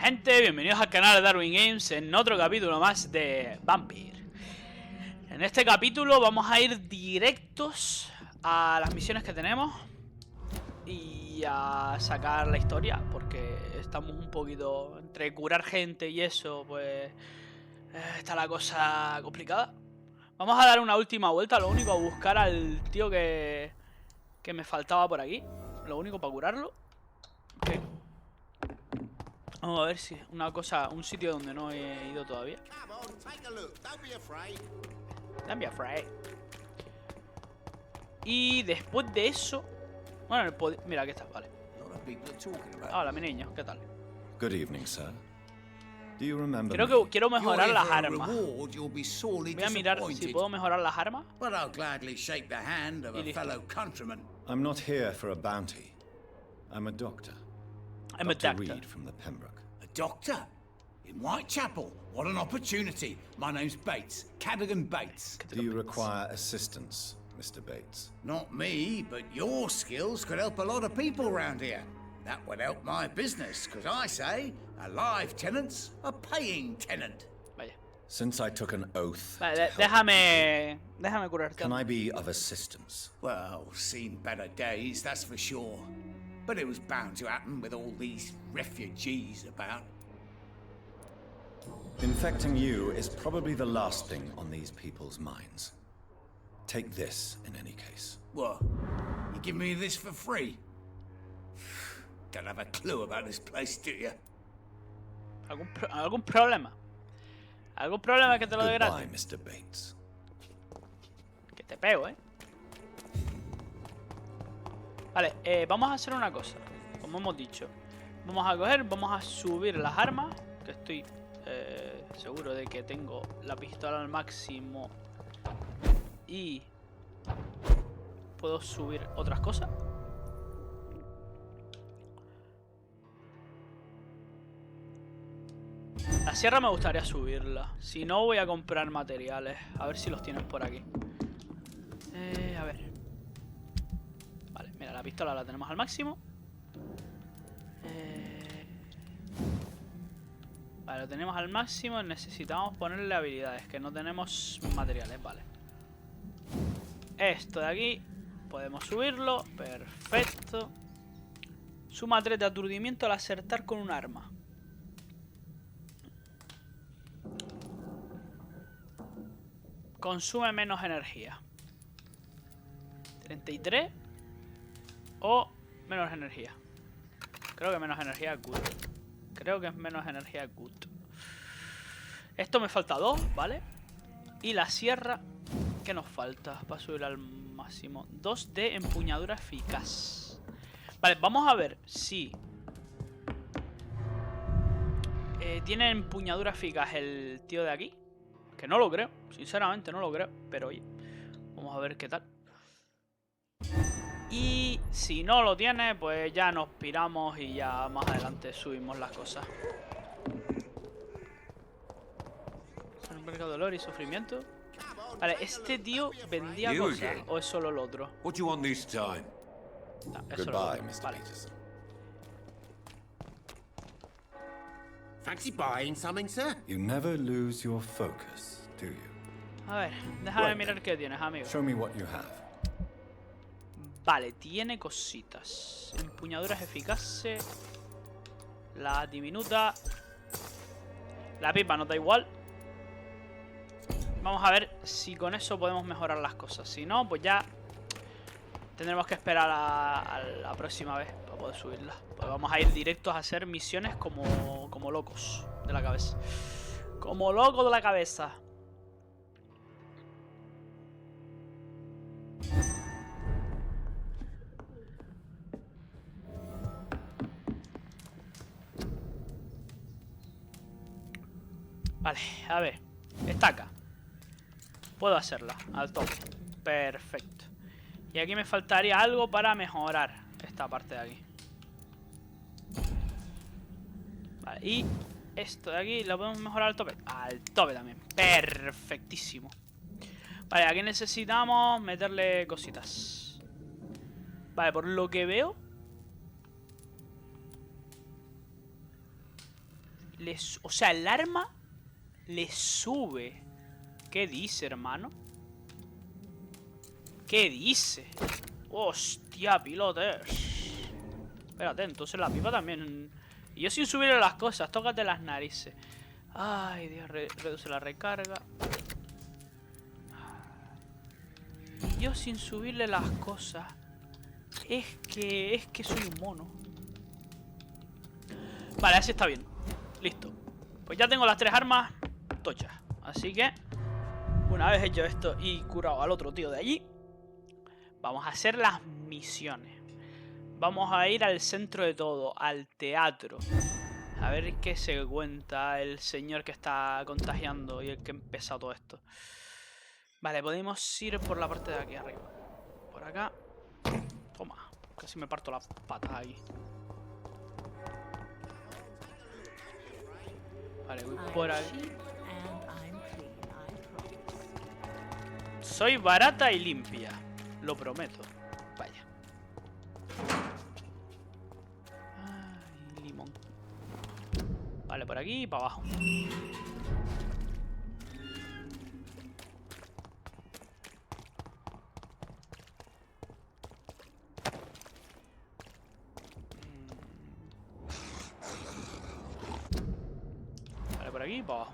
gente, bienvenidos al canal de Darwin Games en otro capítulo más de Vampyr. En este capítulo vamos a ir directos a las misiones que tenemos y a sacar la historia, porque estamos un poquito entre curar gente y eso, pues está la cosa complicada. Vamos a dar una última vuelta, lo único, a buscar al tío que me faltaba por aquí, lo único para curarlo. Okay. Vamos a ver si un sitio donde no he ido todavía. Don't be afraid. Y después de eso, bueno, mira, aquí está, vale. Hola, mi niño, ¿qué tal? Good evening, sir. Do you remember Creo que quiero mejorar las armas. Voy Voy a mirar si puedo mejorar las armas. I'm not here for a bounty. I'm a doctor. I'm a Dr. doctor. Reed from the Pembroke. A doctor? In Whitechapel? What an opportunity. My name's Bates. Cadogan Bates. Do you require assistance, Mr. Bates? Not me, but your skills could help a lot of people round here. That would help my business, because I say a live tenant's a paying tenant. Vaya. Since I took an oath Vale, to help déjame curarte. can I be of assistance? Well, seen better days, that's for sure. But it was bound to happen with all these refugees about. Infecting you is probably the last thing on these people's minds. Take this in any case. What? You give me this for free? Don't have a clue about this place, do you? ¿Algún problema? ¿Algún problema que te lo dé Goodbye, gratis? Mr. Bates. Que te pego, Vale, vamos a hacer una cosa. Como hemos dicho, vamos a subir las armas. Que estoy seguro de que tengo la pistola al máximo. Y puedo subir otras cosas. La sierra me gustaría subirla. Si no, voy a comprar materiales. A ver si los tienes por aquí. A ver. Vale, mira, la pistola la tenemos al máximo. Vale, lo tenemos al máximo. Necesitamos ponerle habilidades, que no tenemos materiales, vale. Esto de aquí podemos subirlo. Perfecto. Suma 3 de aturdimiento al acertar con un arma. Consume menos energía. 33 o menos energía. Creo que menos energía es good. Creo que es menos energía good. Esto me falta 2, ¿vale? Y la sierra, ¿qué nos falta? Para subir al máximo. 2 de empuñadura eficaz. Vale, vamos a ver si tiene empuñadura eficaz el tío de aquí. Que no lo creo, sinceramente no lo creo. Pero oye, vamos a ver qué tal. Y si no lo tiene, pues ya nos piramos y ya más adelante subimos las cosas. Dolor y sufrimiento. Vale, este tío vendía cosas o es solo el otro. What do you want this time? No, es solo Goodbye, el otro. Mr. Vale. Peterson. Fancy buying something, sir? You never lose your focus, do you? A ver, déjame Right mirar then. qué tienes, amigo. Show me what you have. Vale, tiene cositas. Empuñaduras eficaces. La diminuta. La pipa no da igual. Vamos a ver si con eso podemos mejorar las cosas. Si no, pues ya tendremos que esperar a la próxima vez para poder subirla. Pues vamos a ir directos a hacer misiones como locos de la cabeza. Como locos de la cabeza. Vale, a ver. Estaca. Puedo hacerla al tope. Perfecto. Y aquí me faltaría algo para mejorar esta parte de aquí. Vale, y esto de aquí lo podemos mejorar al tope. Al tope también. Perfectísimo. Vale, aquí necesitamos meterle cositas. Vale, por lo que veo O sea, el arma le sube. ¿Qué dice, hermano? ¿Qué dice? Hostia, pilotes. Espérate, entonces la pipa también. Y yo sin subirle las cosas, tócate las narices. Ay, Dios, reduce la recarga. Y yo sin subirle las cosas. Es que soy un mono. Vale, así está bien. Listo. Pues ya tengo las 3 armas tochas. Así que, una vez hecho esto y curado al otro tío de allí, vamos a hacer las misiones. Vamos a ir al centro de todo, al teatro. A ver qué se cuenta el señor que está contagiando y el que empezó todo esto. Vale, podemos ir por la parte de aquí arriba. Por acá. Toma, casi me parto las patas aquí. Vale, voy por aquí. Soy barata y limpia. Lo prometo. Vaya. Ay, limón. Vale, por aquí y para abajo. Vale, por aquí y para abajo.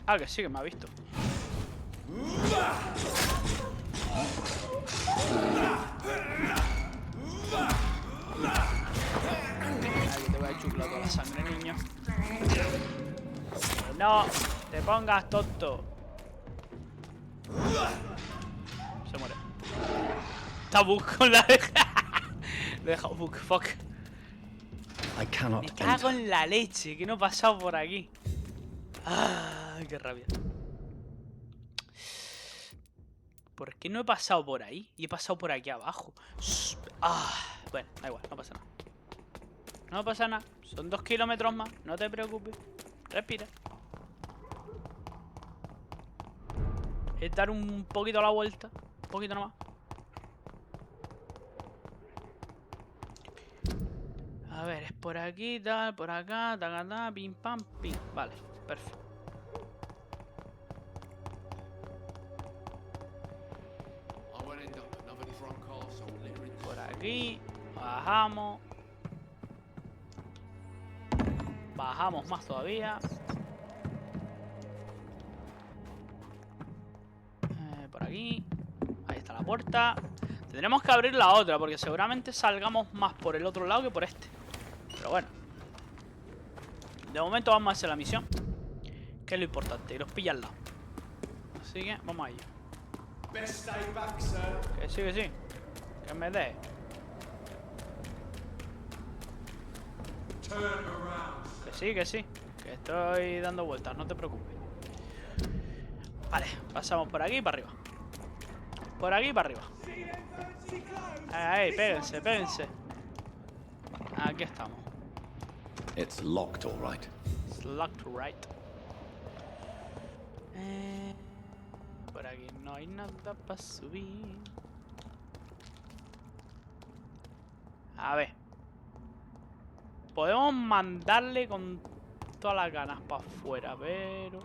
Ah, que sí, que me ha visto. Ay, te voy a chuplar toda la sangre, niño. No, te pongas tonto. Se muere. Está bug con la... Le he dejado bug, fuck. I cannot Me cago en la leche, que no he pasado por aquí. Ay, qué rabia. ¿Por qué no he pasado por ahí? Y he pasado por aquí abajo. Bueno, da igual, no pasa nada. No pasa nada. Son 2 kilómetros más. No te preocupes. Respira. Es dar un poquito la vuelta. Un poquito nomás. A ver, es por aquí, tal, por acá, ta, pim, pam, pim. Vale, perfecto. Por aquí, bajamos. Bajamos más todavía. Por aquí. Ahí está la puerta. Tendremos que abrir la otra porque seguramente salgamos más por el otro lado que por este. Pero bueno. De momento vamos a hacer la misión, que es lo importante. Y los pilla al lado. Así que vamos a ello. Que sí, que sí. Que me dé. Que sí, que sí. Que estoy dando vueltas, no te preocupes. Vale, pasamos por aquí y para arriba. Por aquí y para arriba. Ahí, péguense, péguense. Aquí estamos. It's locked, all right. It's locked, right. Por aquí no hay nada para subir. A ver. Podemos mandarle con todas las ganas para afuera, pero...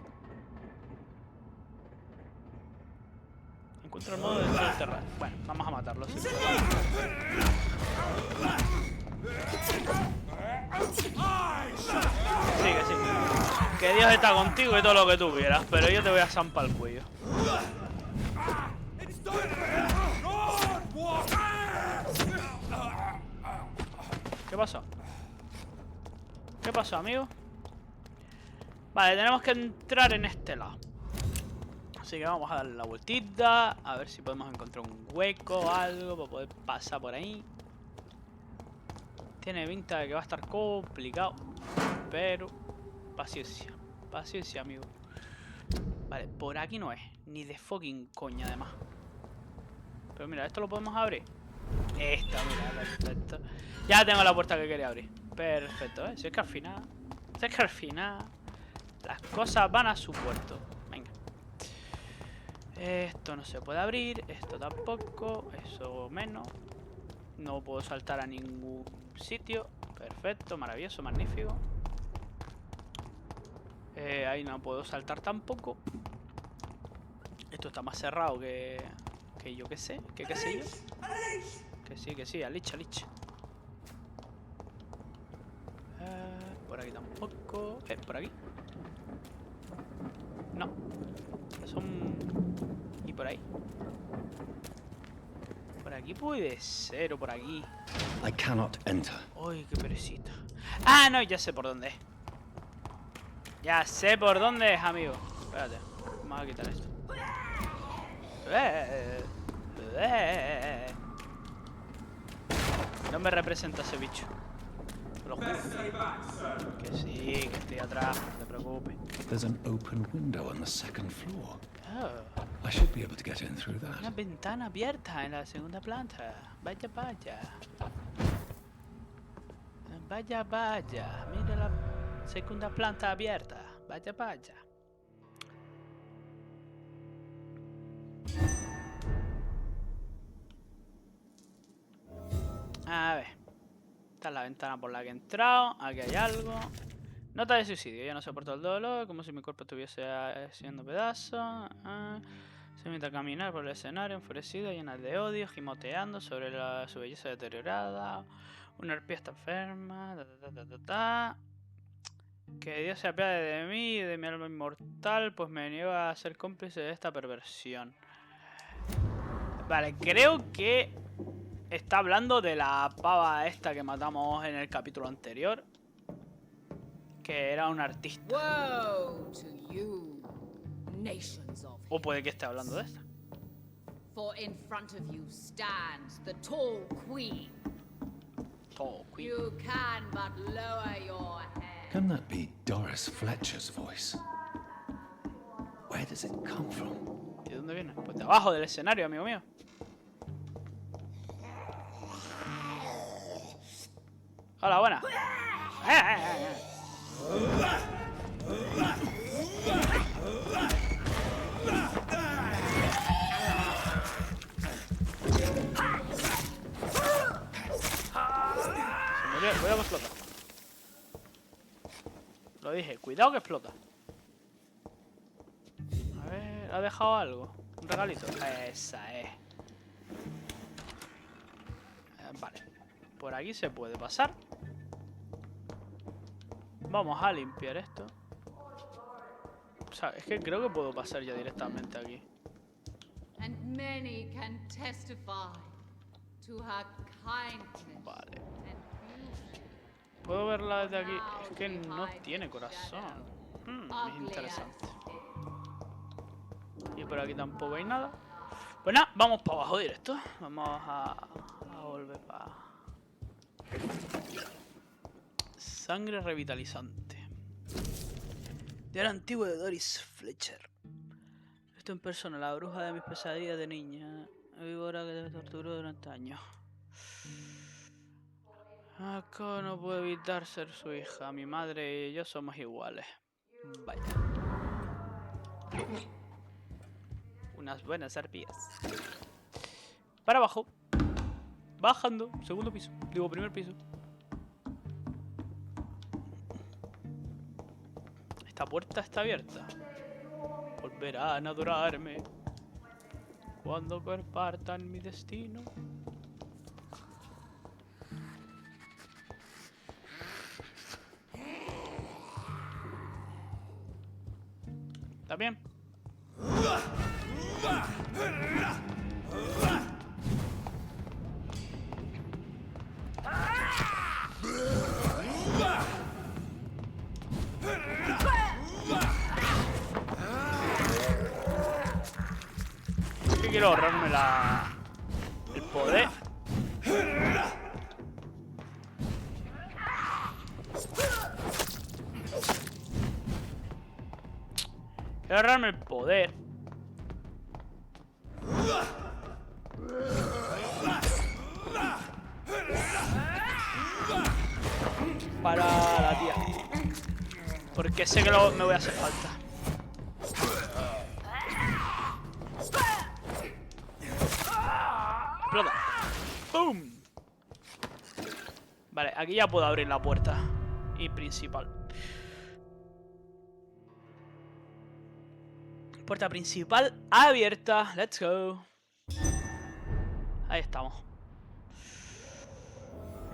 Encuentro el modo de enterrar. Bueno, vamos a matarlo. ¿Sí? Que sí. Que Dios está contigo y todo lo que tú quieras, pero yo te voy a zampar el cuello. ¿Qué pasó? ¿Qué pasó, amigo? Vale, tenemos que entrar en este lado. Así que vamos a darle la vueltita. A ver si podemos encontrar un hueco o algo para poder pasar por ahí. Tiene pinta de que va a estar complicado. Pero paciencia. Paciencia, amigo. Vale, por aquí no es. Ni de fucking coña, además. Pero mira, esto lo podemos abrir. Esta, mira, perfecto. Ya tengo la puerta que quería abrir. Perfecto, ¿eh? Si es que al final... Si es que al final... Las cosas van a su puerto. Venga. Esto no se puede abrir. Esto tampoco. Eso menos. No puedo saltar a ningún sitio. Perfecto, maravilloso, magnífico. Ahí no puedo saltar tampoco. Esto está más cerrado que yo qué sé. Que qué sé yo. Que sí, alich. Por aquí tampoco. Por aquí. No. Y por ahí. Por aquí puede ser, o por aquí. I cannot enter. Uy, qué perecita. Ah, no, ya sé por dónde es. Ya sé por dónde es, amigo. Espérate, vamos a quitar esto. No me representa ese bicho. Te lo juro. Que sí, que estoy atrás, no te preocupes. There's an open window on the second floor. Oh, I should be able to get in through una that. ventana abierta en la segunda planta. Vaya, vaya. Vaya, vaya. Mira la segunda planta abierta. Vaya, vaya. A ver. Esta es la ventana por la que he entrado. Aquí hay algo. Nota de suicidio. Ya no soporto el dolor. Como si mi cuerpo estuviese siendo pedazos. Se invita a caminar por el escenario enfurecida, llena de odio, gimoteando sobre su belleza deteriorada. Una arpía está enferma. Que Dios se apiade de mí y de mi alma inmortal, pues me niego a ser cómplice de esta perversión. Vale, creo que está hablando de la pava esta que matamos en el capítulo anterior. Que era un artista. Woe to you, nations of O puede que esté hablando de esta. For in front of you stands the tall queen. Oh, Queen. You can but lower your head. Can that be Doris Fletcher's voice? Where does it come from? ¿Y de dónde viene? Pues de abajo del escenario, amigo mío. Hola, buena. Cuidado que explota. Lo dije, cuidado que explota. A ver, ¿ha dejado algo? ¿Un regalito? Esa es. Vale. Por aquí se puede pasar. Vamos a limpiar esto. O sea, es que creo que puedo pasar ya directamente aquí. And many can testify to her kindness. Vale. And beauty. ¿Puedo verla desde aquí? Es que no tiene corazón. Es interesante. Y por aquí tampoco hay nada. Pues nada, vamos para abajo directo. Vamos a volver para... Sangre revitalizante. Diario antiguo de Doris Fletcher. Esto en persona, la bruja de mis pesadillas de niña. Víbora que te torturó durante años. Acá no puedo evitar ser su hija. Mi madre y yo somos iguales. Vaya. Unas buenas arpías. Para abajo. Bajando. Segundo piso. Digo, primer piso. Esta puerta está abierta. Volverán a adorarme cuando compartan mi destino. ¿Está bien? Es que quiero ahorrarme el poder. Quiero ahorrarme el poder. Para la tía. Porque sé que me voy a hacer falta. Explota. ¡Boom! Vale, aquí ya puedo abrir la puerta. Y principal. Puerta principal abierta. Let's go. Ahí estamos.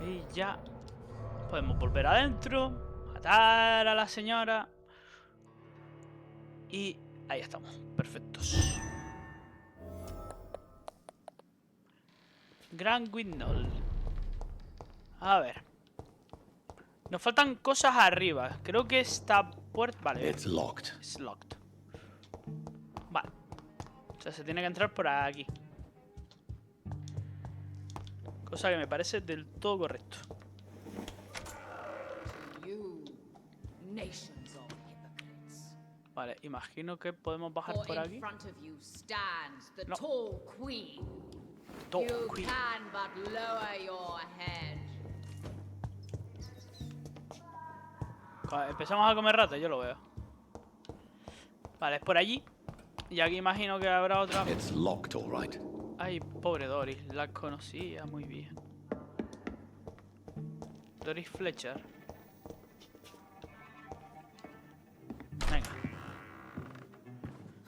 Y ya podemos volver adentro. Matar a la señora. Y ahí estamos. Perfectos. Gran Window. A ver. Nos faltan cosas arriba. Creo que esta puerta... Vale. It's locked. Es locked. Vale. O sea, se tiene que entrar por aquí. Cosa que me parece del todo correcto. You, nations of hypocrites. Vale, imagino que podemos bajar For por in aquí. front of you stands the No. tall queen. Tall You queen. can but lower your head. Empezamos a comer ratas, yo lo veo. Vale, es por allí. Y aquí imagino que habrá otra. It's locked, all right. Ay, pobre Doris, la conocía muy bien. Doris Fletcher. Venga.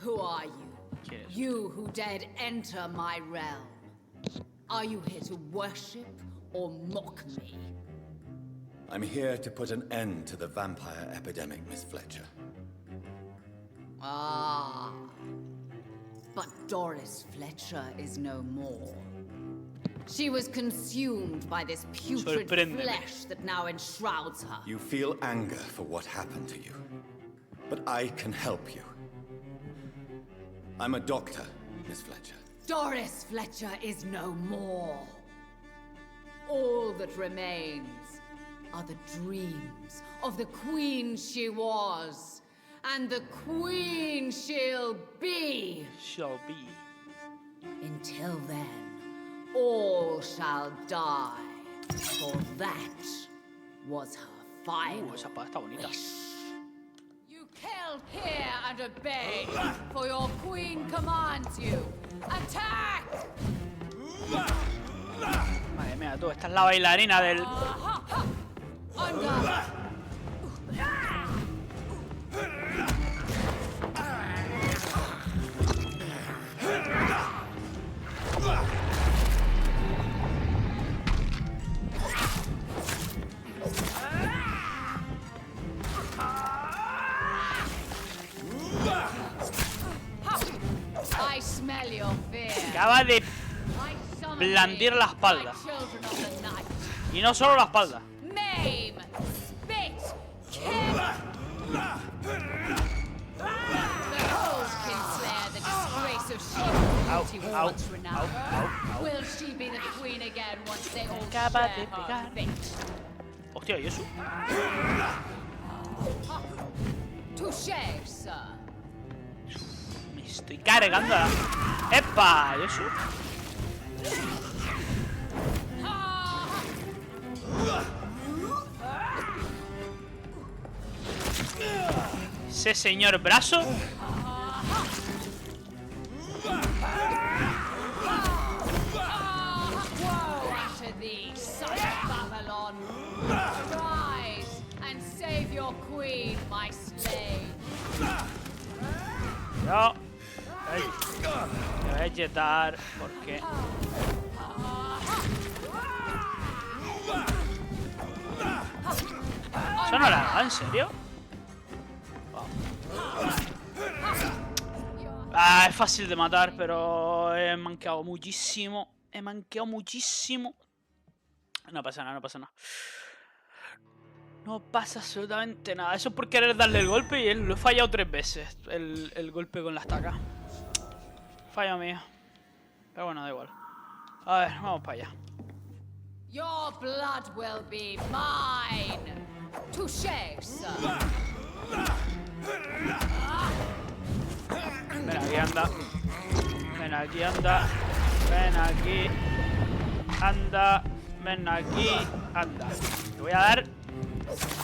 Who are you? ¿Quién es? You who dared enter my realm. Are you here to worship or mock me? I'm here to put an end to the vampire epidemic, Miss Fletcher. Ah. But Doris Fletcher is no more. She was consumed by this putrid Sorpréndeme. flesh that now enshrouds her. You feel anger for what happened to you. But I can help you. I'm a doctor, Miss Fletcher. Doris Fletcher is no more. All that remains are the dreams of the queen she was, and the queen she'll be. Shall be. Until then, all shall die, for that was her final Esa espada está bonita. wish. You killed here and obeyed, for your queen commands you. Attack! Madre mía, tú, esta es la bailarina del... Under! I smell your fear. Acaba de I summon blandir thee, la espalda. my children of the night. Y no solo la espalda. Maim, spit, kill. Behold, Kinslayer, the disgrace of she who Ow, once renowned. ow, ow. Will she be the queen again once they all Acaba share de her pegar. fate? Hostia, ¿y eso? Touché, sir. Me estoy cargando a la... ¡Epa! ¿Y eso? Ese señor brazo. Woe unto thee, son of Babylon! Arise and save your queen, my slave. No. Ay, me voy a jetar porque... ¿Eso no la da? ¿En serio? Ah, es fácil de matar, pero he manqueado muchísimo. He manqueado muchísimo. No pasa nada, no pasa nada. No pasa absolutamente nada. Eso es por querer darle el golpe y lo he fallado 3 veces. El golpe con la estaca. Fallo mío. Pero bueno, da igual. A ver, vamos para allá. Your blood will be mine. Touché, sir. Ven aquí, anda. Ven aquí, anda. Ven aquí. Anda. Ven aquí. Anda. Te voy a dar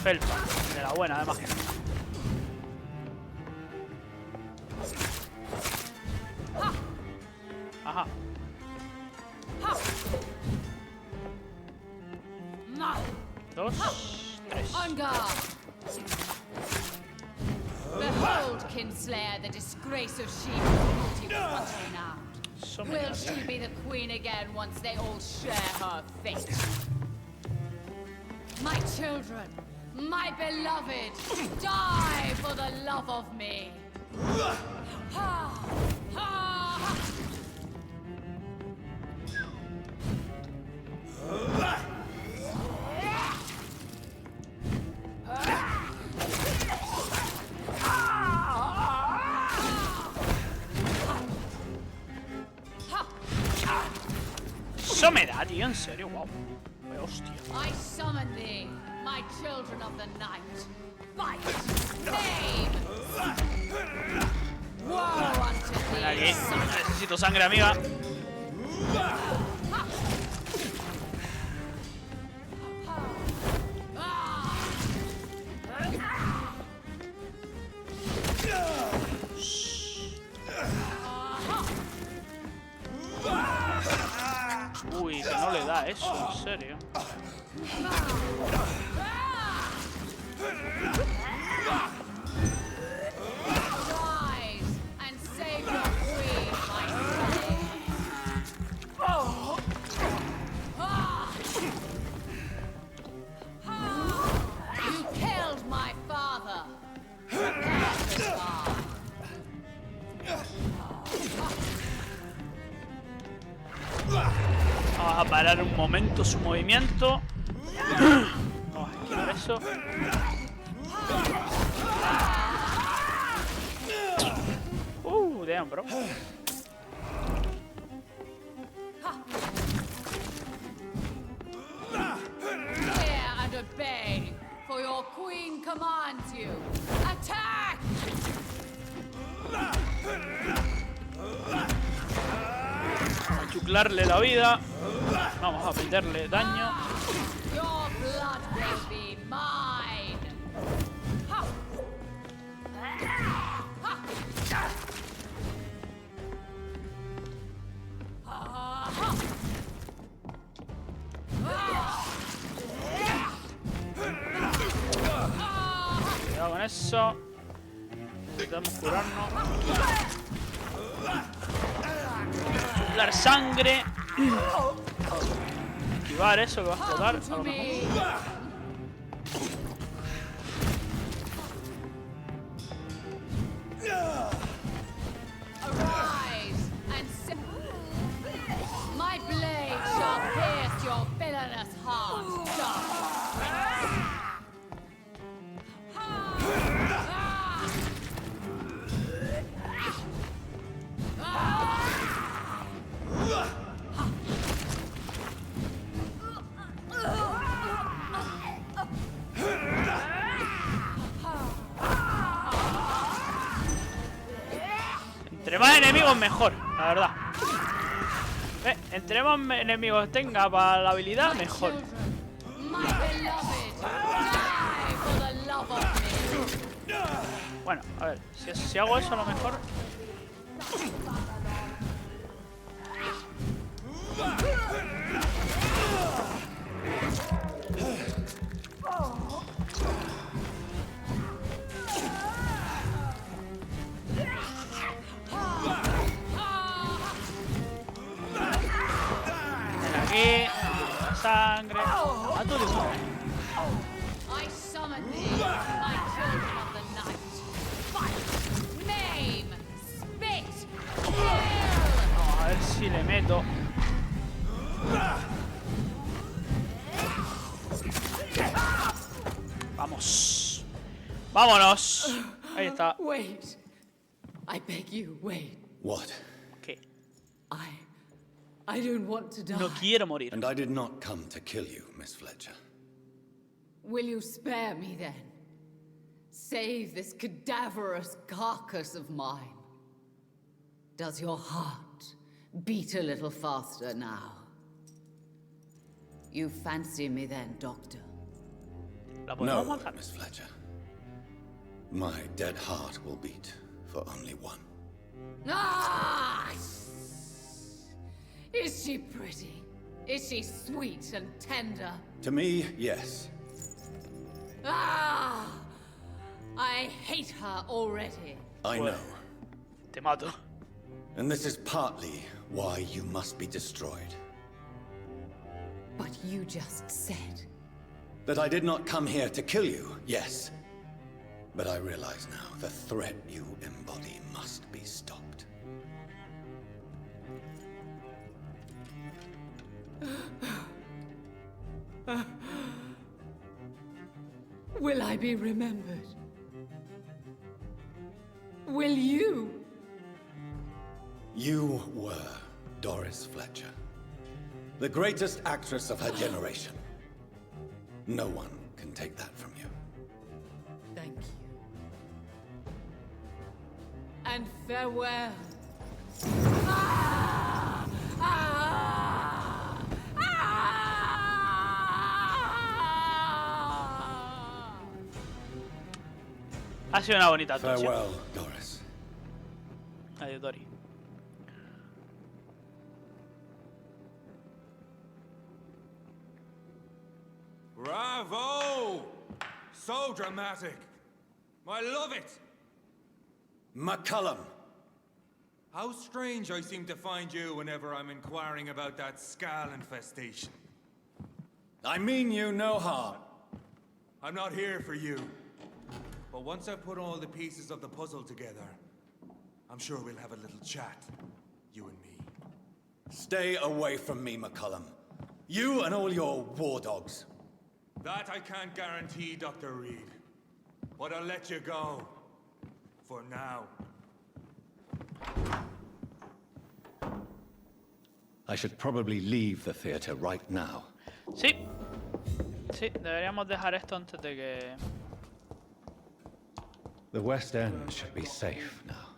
felpa. De la buena, además. Ajá. No. 2, 3. On guard! Behold, Kinslayer, the disgrace of she who was once renowned. So Will many. she be the queen again once they all share her fate? My children, my beloved, die for the love of me! Ha! Ha! Eso me da, tío, en serio, wow. Hostia. I summon thee, my children of the night. Fight! Name! Woe unto Ven aquí. thee, son of Necesito sangre, amiga. Uy, que no le da eso, en serio. Rise and save your queen, my slave. You killed my father. Prepare to die. Vamos a parar un momento su movimiento. Vamos a esquivar eso. Damn, bro. Hear and obey, for your queen commands you. Attack! Vamos a chuclarle la vida. Vamos a meterle daño. Your blood will be mine. Ha! Cuidado con eso. Necesitamos curarnos. Chuclar sangre. Esquivar eso que va a explotar. A lo mejor. Arise and my blade shall pierce your villainous heart. Entre más enemigos mejor, la verdad. Entre más enemigos tenga para la habilidad, mejor. Bueno, a ver, si hago eso a lo mejor. Aquí, la sangre. A tu lugar. I summon thee, my children of the night. Fight, maim, spit, kill. Vamos a ver si le meto. Vamos. Vámonos. Ahí está. Wait. I beg you, wait. What? ¿Qué? I don't want to die. No quiero morir. And I did not come to kill you, Miss Fletcher. Will you spare me then? Save this cadaverous carcass of mine. Does your heart beat a little faster now? You fancy me then, Doctor? La podemos No, matar. Miss Fletcher. My dead heart will beat for only one. Ah! Is she pretty? Is she sweet and tender? To me, yes. hate her already. I know. Te mato. And this is partly why you must be destroyed. But you just said. That I did not come here to kill you, yes. But I realize now the threat you embody must be stopped. Will I be remembered? Will you? You were Doris Fletcher, the greatest actress of her generation. No one can take that from you. Thank you. And farewell. Ah! Ah! Ah! Ha sido una bonita actuación. Farewell, Doris. Adiós, Dory. Bravo! So dramatic. I love it. McCullum. How strange I seem to find you whenever I'm inquiring about that Skal infestation. I mean you no harm. I'm not here for you. But once I've put all the pieces of the puzzle together, I'm sure we'll have a little chat, you and me. Stay away from me, McCullum. You and all your war dogs. That I can't guarantee, Dr. Reed. But I'll let you go. For now. I should probably leave the theater right now. Sí. Sí, deberíamos dejar esto antes de que... The West End should be safe now.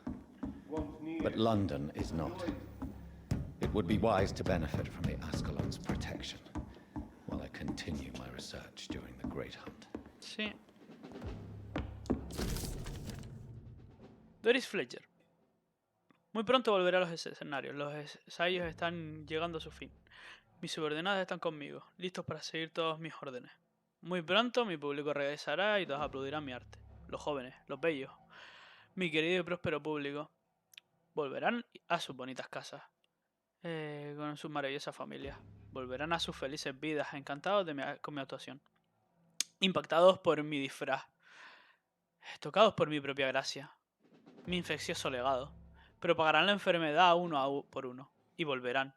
But London is not. It would be wise to benefit from the Ascalon's protection while I continue my research during the Great Hunt. Sí. Doris Fletcher. Muy pronto volveré a los escenarios. Los ensayos están llegando a su fin. Mis subordinados están conmigo, listos para seguir todas mis órdenes. Muy pronto mi público regresará y todos aplaudirán mi arte. Los jóvenes, los bellos, mi querido y próspero público, volverán a sus bonitas casas, con sus maravillosas familias. Volverán a sus felices vidas, encantados con mi actuación. Impactados por mi disfraz. Tocados por mi propia gracia. Mi infeccioso legado. Propagarán la enfermedad uno por uno. Y volverán.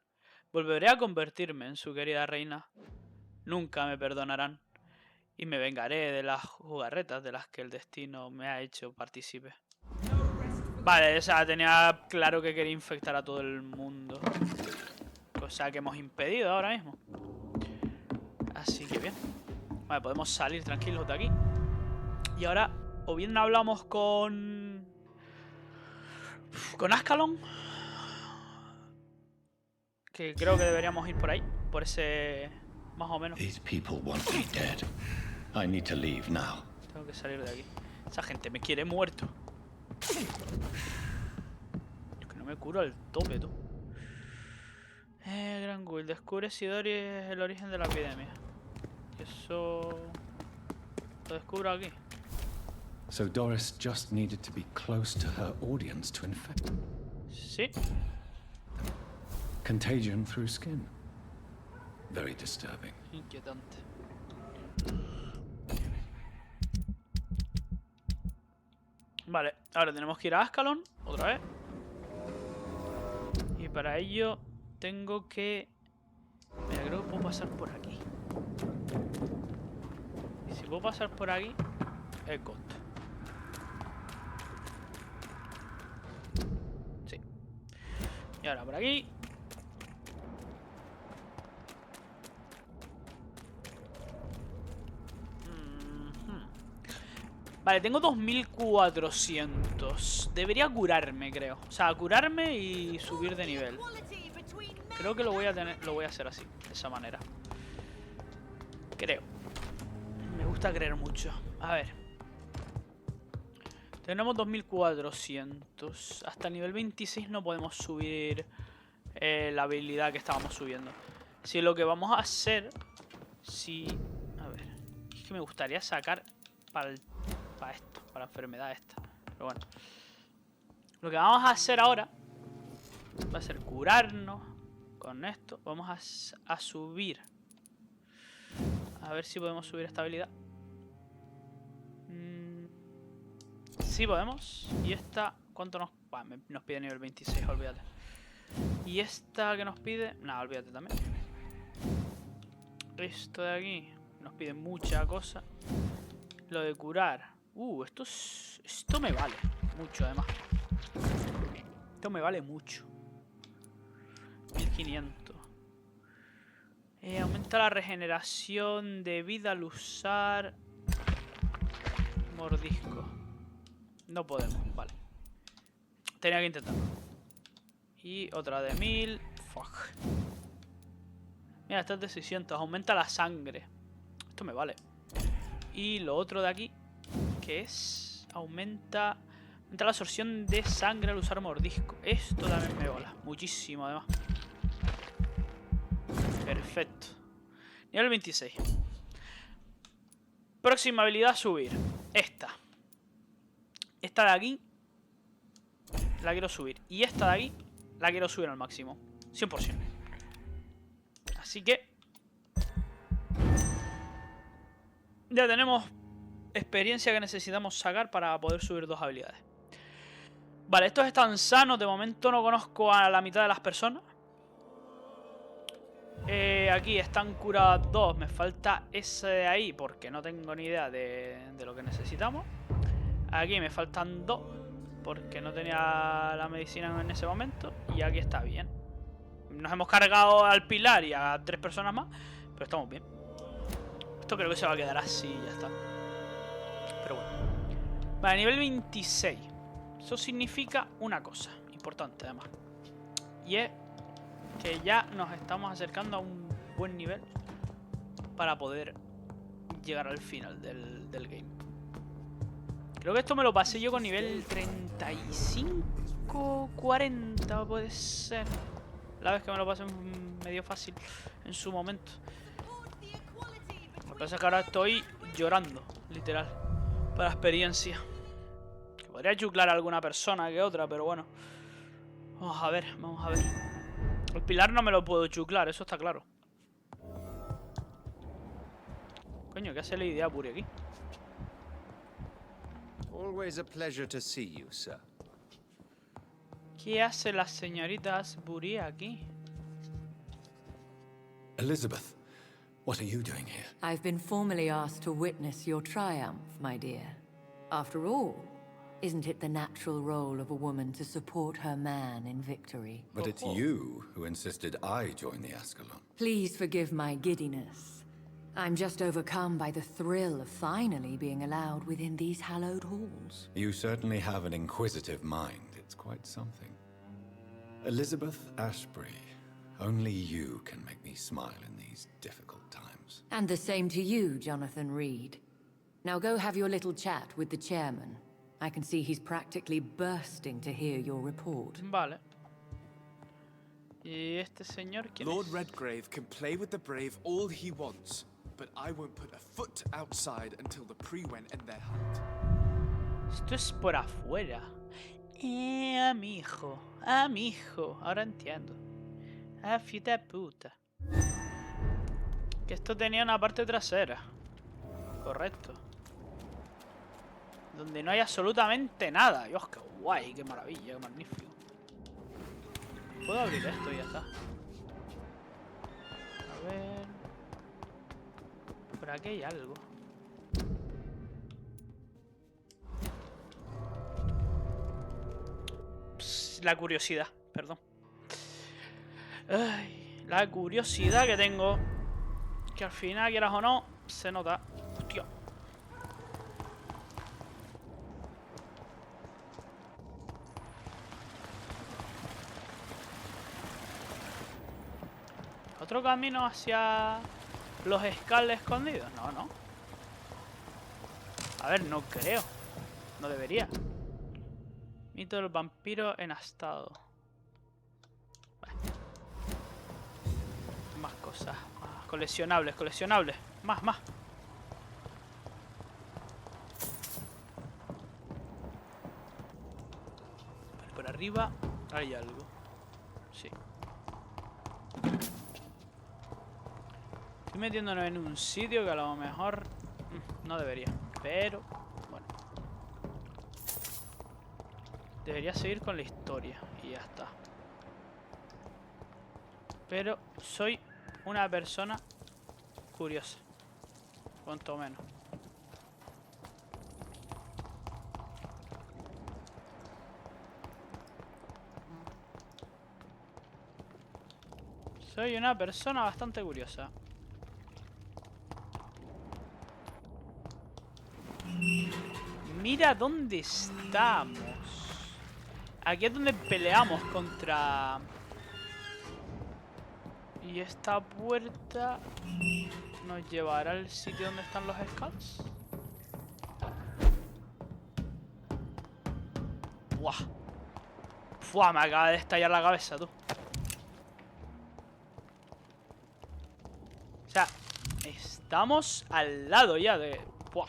Volveré a convertirme en su querida reina. Nunca me perdonarán. Y me vengaré de las jugarretas de las que el destino me ha hecho partícipe. Vale, o sea, tenía claro que quería infectar a todo el mundo. Cosa que hemos impedido ahora mismo. Así que bien. Vale, podemos salir tranquilos de aquí. Y ahora, o bien hablamos con Ascalon, que creo que deberíamos ir por ahí, por ese, más o menos. These people want me dead. I need to leave now. Tengo que salir de aquí. Esa gente me quiere muerto. Es que no me curo al tope, tú. Gran Will, descubre si Dory es el origen de la epidemia. Eso lo descubro aquí. So Doris just needed to be close to her audience to infect. Sí. Contagion through skin. Very disturbing. Inquietante. Vale, ahora tenemos que ir a Ascalon otra vez. Y para ello tengo que... Mira, creo que puedo pasar por aquí. Y si puedo pasar por aquí, es God. Sí. Y ahora por aquí. Vale, tengo 2400. Debería curarme, creo. O sea, curarme y subir de nivel. Creo que lo voy a hacer así, de esa manera. Creo. Me gusta creer mucho. A ver. Tenemos 2400. Hasta el nivel 26 no podemos subir la habilidad que estábamos subiendo. Si lo que vamos a hacer... Si... A ver. Es que me gustaría sacar para el Para esto, para la enfermedad esta. Pero bueno. Lo que vamos a hacer ahora va a ser curarnos con esto. Vamos a subir. A ver si podemos subir esta habilidad. Sí podemos. Y esta, ¿cuánto nos...? Nos pide nivel 26, olvídate. Y esta que nos pide... Nada, olvídate también. Esto de aquí nos pide mucha cosa. Lo de curar. Esto me vale mucho, además. Esto me vale mucho. 1500. Aumenta la regeneración de vida al usar mordisco. No podemos, vale. Tenía que intentarlo. Y otra de 1000. Fuck. Mira, esta es de 600. Aumenta la sangre. Esto me vale. Y lo otro de aquí, que es... Aumenta la absorción de sangre al usar mordisco. Esto también me mola. Muchísimo, además. Perfecto. Nivel 26. Próxima habilidad a subir. Esta. Esta de aquí la quiero subir. Y esta de aquí la quiero subir al máximo. 100%. Así que ya tenemos experiencia que necesitamos sacar para poder subir 2 habilidades. Vale, estos están sanos. De momento no conozco a la mitad de las personas. Aquí están curadas 2. Me falta ese de ahí porque no tengo ni idea de lo que necesitamos. Aquí me faltan 2 porque no tenía la medicina en ese momento. Y aquí está bien. Nos hemos cargado al pilar y a 3 personas más, pero estamos bien. Esto creo que se va a quedar así y ya está. Pero bueno. Vale, nivel 26. Eso significa una cosa importante además. Y es que ya nos estamos acercando a un buen nivel para poder llegar al final del game. Creo que esto me lo pasé yo con nivel 35, 40 puede ser. La vez que me lo pasé medio fácil en su momento. Lo que pasa es que ahora estoy llorando, literal, para la experiencia. Que podría chuclar a alguna persona que otra, pero bueno. Vamos a ver, vamos a ver. El pilar no me lo puedo chuclar, eso está claro. Coño, ¿qué hace la idea Puri aquí? Always a pleasure to see you, sir. ¿Qué hace la señorita Asbury aquí? Elizabeth, what are you doing here? I've been formally asked to witness your triumph, my dear. After all, isn't it the natural role of a woman to support her man in victory? But it's you who insisted I join the Ascalon. Please forgive my giddiness. I'm just overcome by the thrill of finally being allowed within these hallowed halls. You certainly have an inquisitive mind. It's quite something. Elizabeth Ashbury, only you can make me smile in these difficult times. And the same to you, Jonathan Reed. Now go have your little chat with the chairman. I can see he's practically bursting to hear your report. Vale. ¿Y este señor quién Lord es? Redgrave can play with the brave all he wants, but I won't put a foot outside until the Pre-Wen end their hunt. Esto es por afuera. Amigo. Ahora entiendo. Fita de puta. Que esto tenía una parte trasera. Correcto. Donde no hay absolutamente nada. Dios, qué guay, qué maravilla, qué magnífico. Puedo abrir esto y ya está. A ver. Por aquí hay algo. La curiosidad, perdón. Ay, la curiosidad que tengo. Que al final, quieras o no, se nota. Hostia. ¿Otro camino hacia los escales escondidos? No, no. A ver, no creo. No debería. Mito del vampiro en estado. Vale. Más cosas. Coleccionables, coleccionables. Más. Para arriba hay algo. Sí. Estoy metiéndonos en un sitio que a lo mejor no debería. Pero, bueno. Debería seguir con la historia y ya está. Pero soy una persona curiosa. Cuanto menos. Soy una persona bastante curiosa. Mira dónde estamos. Aquí es donde peleamos contra... Y esta puerta nos llevará al sitio donde están los Skulls. ¡Buah! ¡Fua! Me acaba de estallar la cabeza, tú. O sea, estamos al lado ya de... ¡Buah!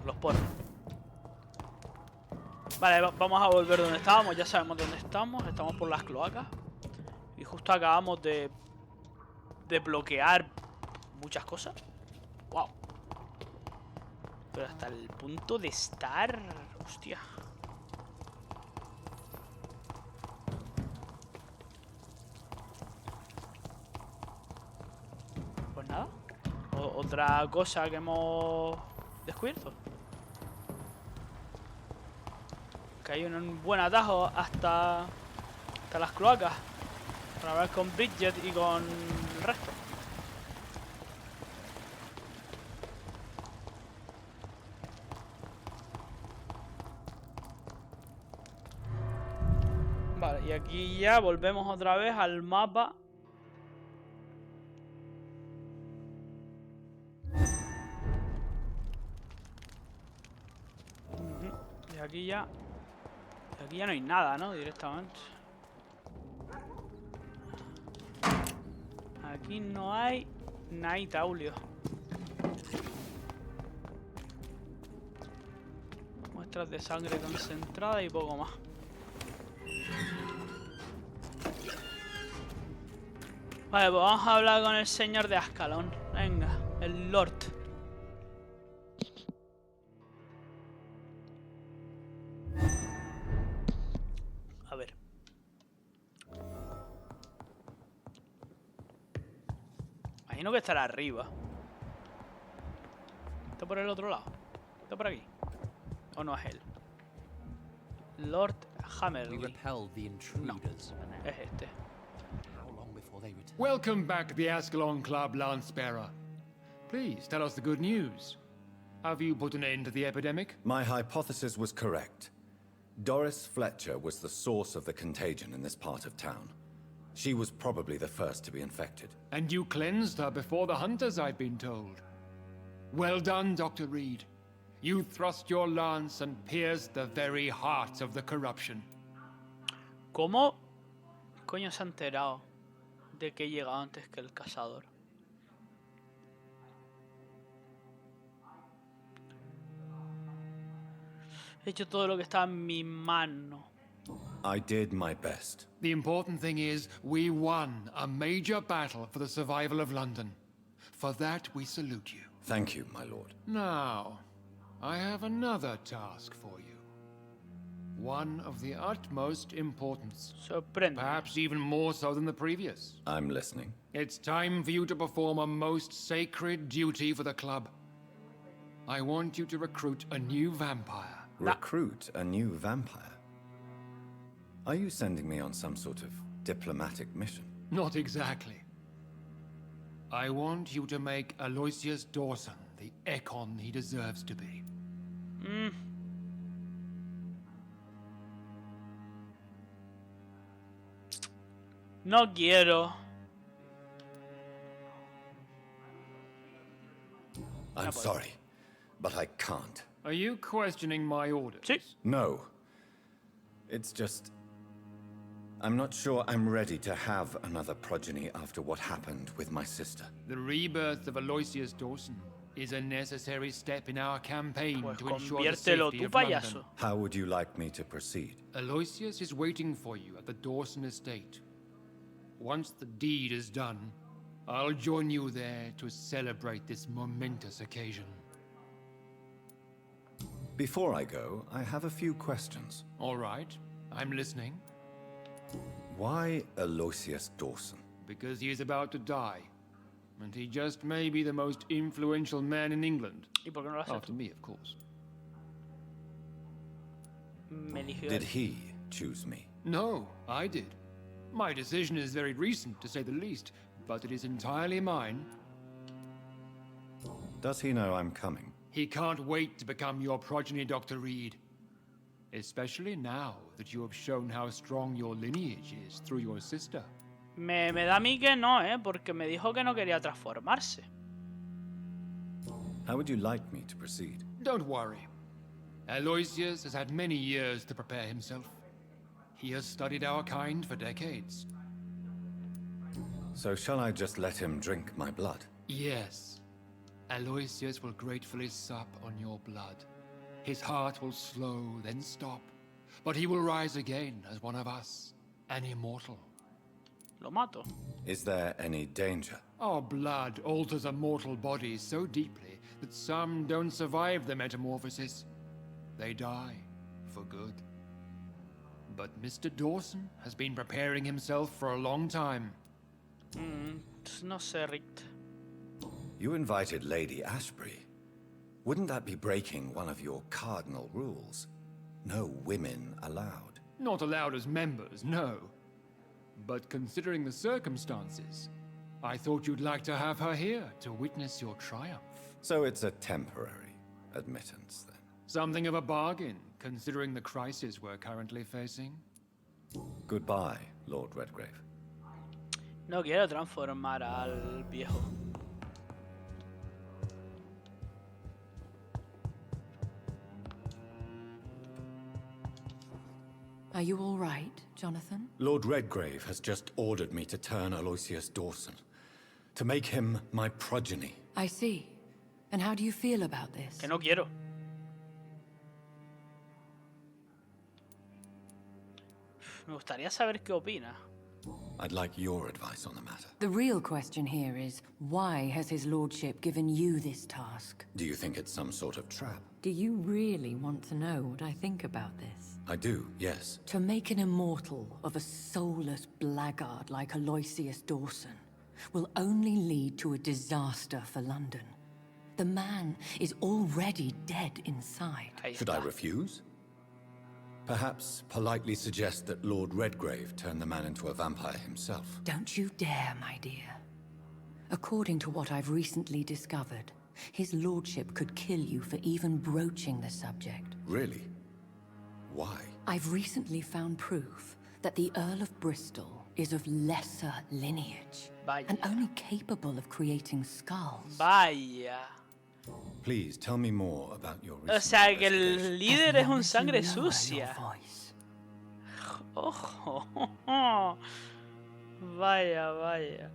Los porros. Vale, vamos a volver donde estábamos. Ya sabemos dónde estamos. Estamos por las cloacas. Y justo acabamos de bloquear muchas cosas. Wow. Pero hasta el punto de estar... Hostia. Pues nada. Otra cosa que hemos descubierto. Que hay un buen atajo hasta las cloacas. Para hablar con Bridget y con el resto. Vale, y aquí ya volvemos otra vez al mapa. Y aquí ya... Aquí ya no hay nada, ¿no? Directamente. Aquí no hay Taulio. Muestras de sangre concentrada y poco más. Vale, pues vamos a hablar con el señor de Ascalon. Venga, el Lord. A ver. Imagino que estará arriba. ¿Está por el otro lado? ¿Está por aquí? ¿O no es él? Lord Hammerly. No, es este. Welcome back to the Ascalon Club, Lancebearer. Please tell us the good news. Have you put an end to the epidemic? My hypothesis was correct. Doris Fletcher was the source of the contagion in this part of town. She was probably the first to be infected. And you cleansed her before the hunters, I've been told. Well done, Dr. Reed. You thrust your lance and pierced the very heart of the corruption. ¿Cómo coño se ha enterado de que he llegado antes que el cazador? He hecho todo lo que estaba en mi mano. I did my best. The important thing is, we won a major battle for the survival of London. For that, we salute you. Thank you, my lord. Now, I have another task for you. One of the utmost importance. Sorprende. Perhaps even more so than the previous. I'm listening. It's time for you to perform a most sacred duty for the club. I want you to recruit a new vampire. Recruit a new vampire? Are you sending me on some sort of diplomatic mission? Not exactly. I want you to make Aloysius Dawson the Ekon he deserves to be. No quiero. I'm sorry, but I can't. Are you questioning my orders? Sí. No. It's just... I'm not sure I'm ready to have another progeny after what happened with my sister. The rebirth of Aloysius Dawson. is a necessary step in our campaign Pues to ensure the conviértelo safety tú, of payaso. London. How would you like me to proceed? Aloysius is waiting for you at the Dawson estate. Once the deed is done, I'll join you there to celebrate this momentous occasion. Before I go, I have a few questions. All right, I'm listening. Why Aloysius Dawson? Because he is about to die. And he just may be the most influential man in England. ¿Y por qué no lo hace After tú? me, of course. Me eligió Did él. he choose me? No, I did. My decision is very recent, to say the least, but it is entirely mine. Does he know I'm coming? He can't wait to become your progeny, Dr. Reed. Especially now that you have shown how strong your lineage is through your sister. Me da a mí que no, porque me dijo que no quería transformarse. How would you like me to proceed? Don't worry. Aloysius has had many years to prepare himself. He has studied our kind for decades. So shall I just let him drink my blood? Yes. Aloysius will gratefully sup on your blood. His heart will slow, then stop. But he will rise again as one of us, an immortal. Lo mato. Is there any danger? Our blood alters a mortal body so deeply that some don't survive the metamorphosis. They die for good. But Mr. Dawson has been preparing himself for a long time. No sé, Rick. You invited Lady Ashbury. Wouldn't that be breaking one of your cardinal rules? No women allowed. Not allowed as members, no. But considering the circumstances, I thought you'd like to have her here to witness your triumph. So it's a temporary admittance, then? Something of a bargain, considering the crisis we're currently facing. Goodbye, Lord Redgrave. No quiero transformar al viejo. Are you all right, Jonathan? Lord Redgrave has just ordered me to turn Aloysius Dawson, to make him my progeny. I see. And how do you feel about this? Que no quiero. Me gustaría saber qué opina. I'd like your advice on the matter. The real question here is, why has his lordship given you this task? Do you think it's some sort of trap? Do you really want to know what I think about this? I do, yes. To make an immortal of a soulless blackguard like Aloysius Dawson will only lead to a disaster for London. The man is already dead inside. Ahí Should I está. refuse? Perhaps politely suggest that Lord Redgrave turn the man into a vampire himself. Don't you dare, my dear. According to what I've recently discovered, his lordship could kill you for even broaching the subject. Really? Why? I've recently found proof that the Earl of Bristol is of lesser lineage Vaya. and only capable of creating skulls. Vaya. Please tell me more about your O recent sea que investigation. el líder es un As sangre long as you lower sucia. your voice. Ojo. Vaya, vaya.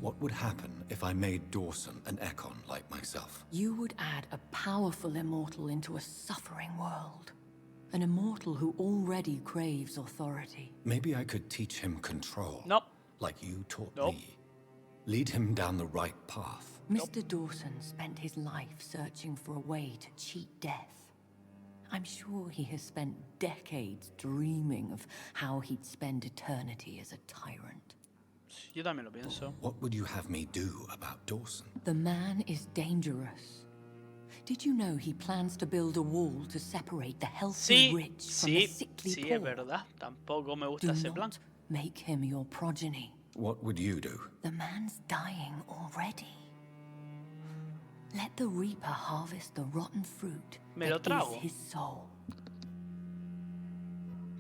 What would happen if I made Dawson an Econ like myself? You would add a powerful immortal into a suffering world. An immortal who already craves authority. Maybe I could teach him control. Nope. Like you taught Nope. me. Lead him down the right path. Mr. Dawson spent his life searching for a way to cheat death. I'm sure he has spent decades dreaming of how he'd spend eternity as a tyrant. Yo también lo pienso. What would you have me do about Dawson? The man is dangerous. Did you know he plans to build a wall to separate the healthy Sí, rich from the sí, sickly sí, poor? es verdad. Tampoco me Do gusta ese plan. not make him your progeny. What would you do? The man's dying already. Let the reaper harvest the rotten fruit Me lo that is trago. his soul.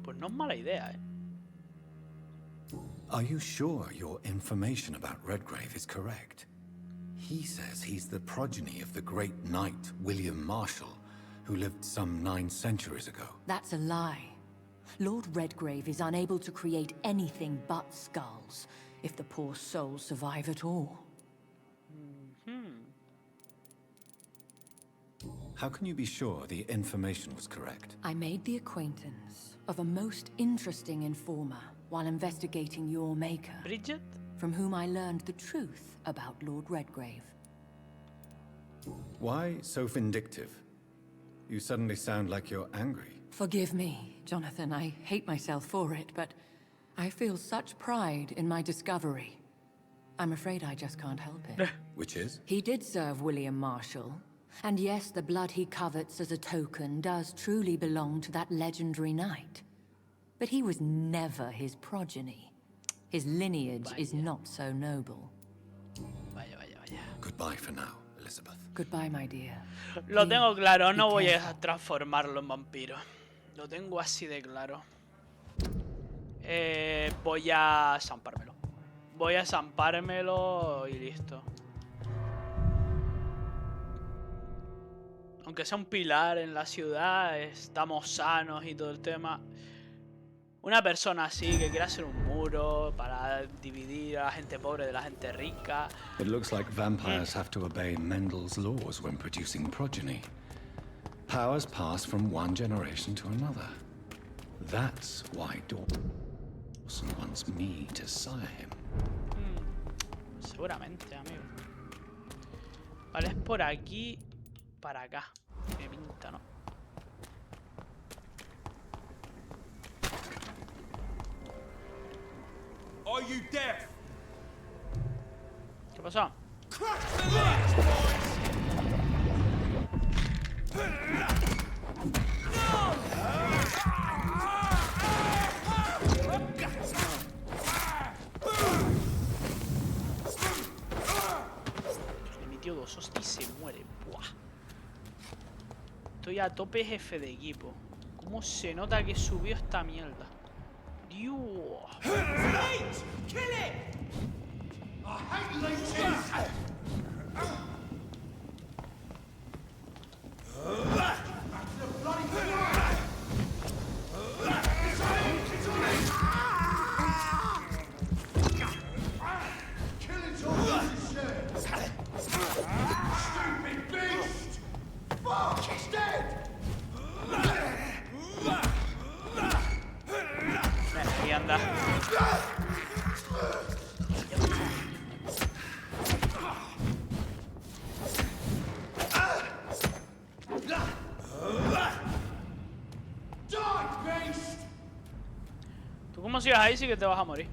Pues no es mala idea, Are you sure your information about Redgrave is correct? He says he's the progeny of the great knight William Marshall, who lived some 9 centuries ago. That's a lie. Lord Redgrave is unable to create anything but skulls, if the poor souls survive at all. How can you be sure the information was correct? I made the acquaintance of a most interesting informer while investigating your maker, Bridget? from whom I learned the truth about Lord Redgrave. Why so vindictive? You suddenly sound like you're angry. Forgive me, Jonathan. I hate myself for it, but I feel such pride in my discovery. I'm afraid I just can't help it. Which is? He did serve William Marshall. And yes, the blood he covets as a token does truly belong to that legendary knight. But he was never his progeny. His lineage is not so noble. Vaya, vaya, vaya. Goodbye for now, Elizabeth. Goodbye, my dear. Lo tengo claro, no voy careful. a transformarlo en vampiro. Lo tengo así de claro. Voy a zampármelo. Voy a zampármelo y listo. Aunque sea un pilar en la ciudad, estamos sanos y todo el tema. Una persona así que quiera hacer un muro para dividir a la gente pobre de la gente rica. It looks like vampires have to obey Mendel's laws when producing progeny. Powers pass from one generation to another. That's why Dawson wants me to sire him. Seguramente, amigo. Vale, es por aquí para acá. Me pinta, ¿no? Are you deaf? ¿Qué pasó? Le metió dos hostias y se muere. Buah. Estoy a tope jefe de equipo. ¿Cómo se nota que subió esta mierda? Dios. Ahí anda. Tú como sigas ahí sí que te vas a morir.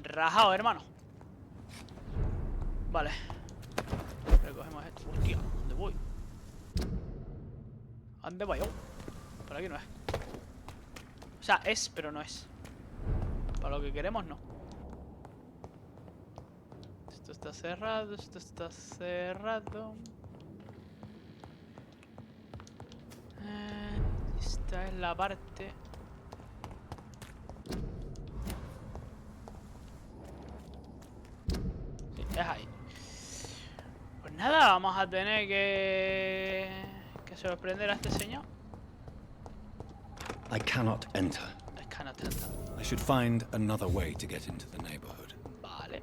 Rajado, hermano. Vale. Recogemos esto. Hostia, ¿dónde voy? ¿A dónde voy yo? Por aquí no es. O sea, es, pero no es. Para lo que queremos, no. Esto está cerrado, esto está cerrado. Esta es la parte. Sí, es ahí. Pues nada, vamos a tener que sorprender a este señor. I cannot enter. I cannot enter. I should find another way to get into the neighborhood. Vale.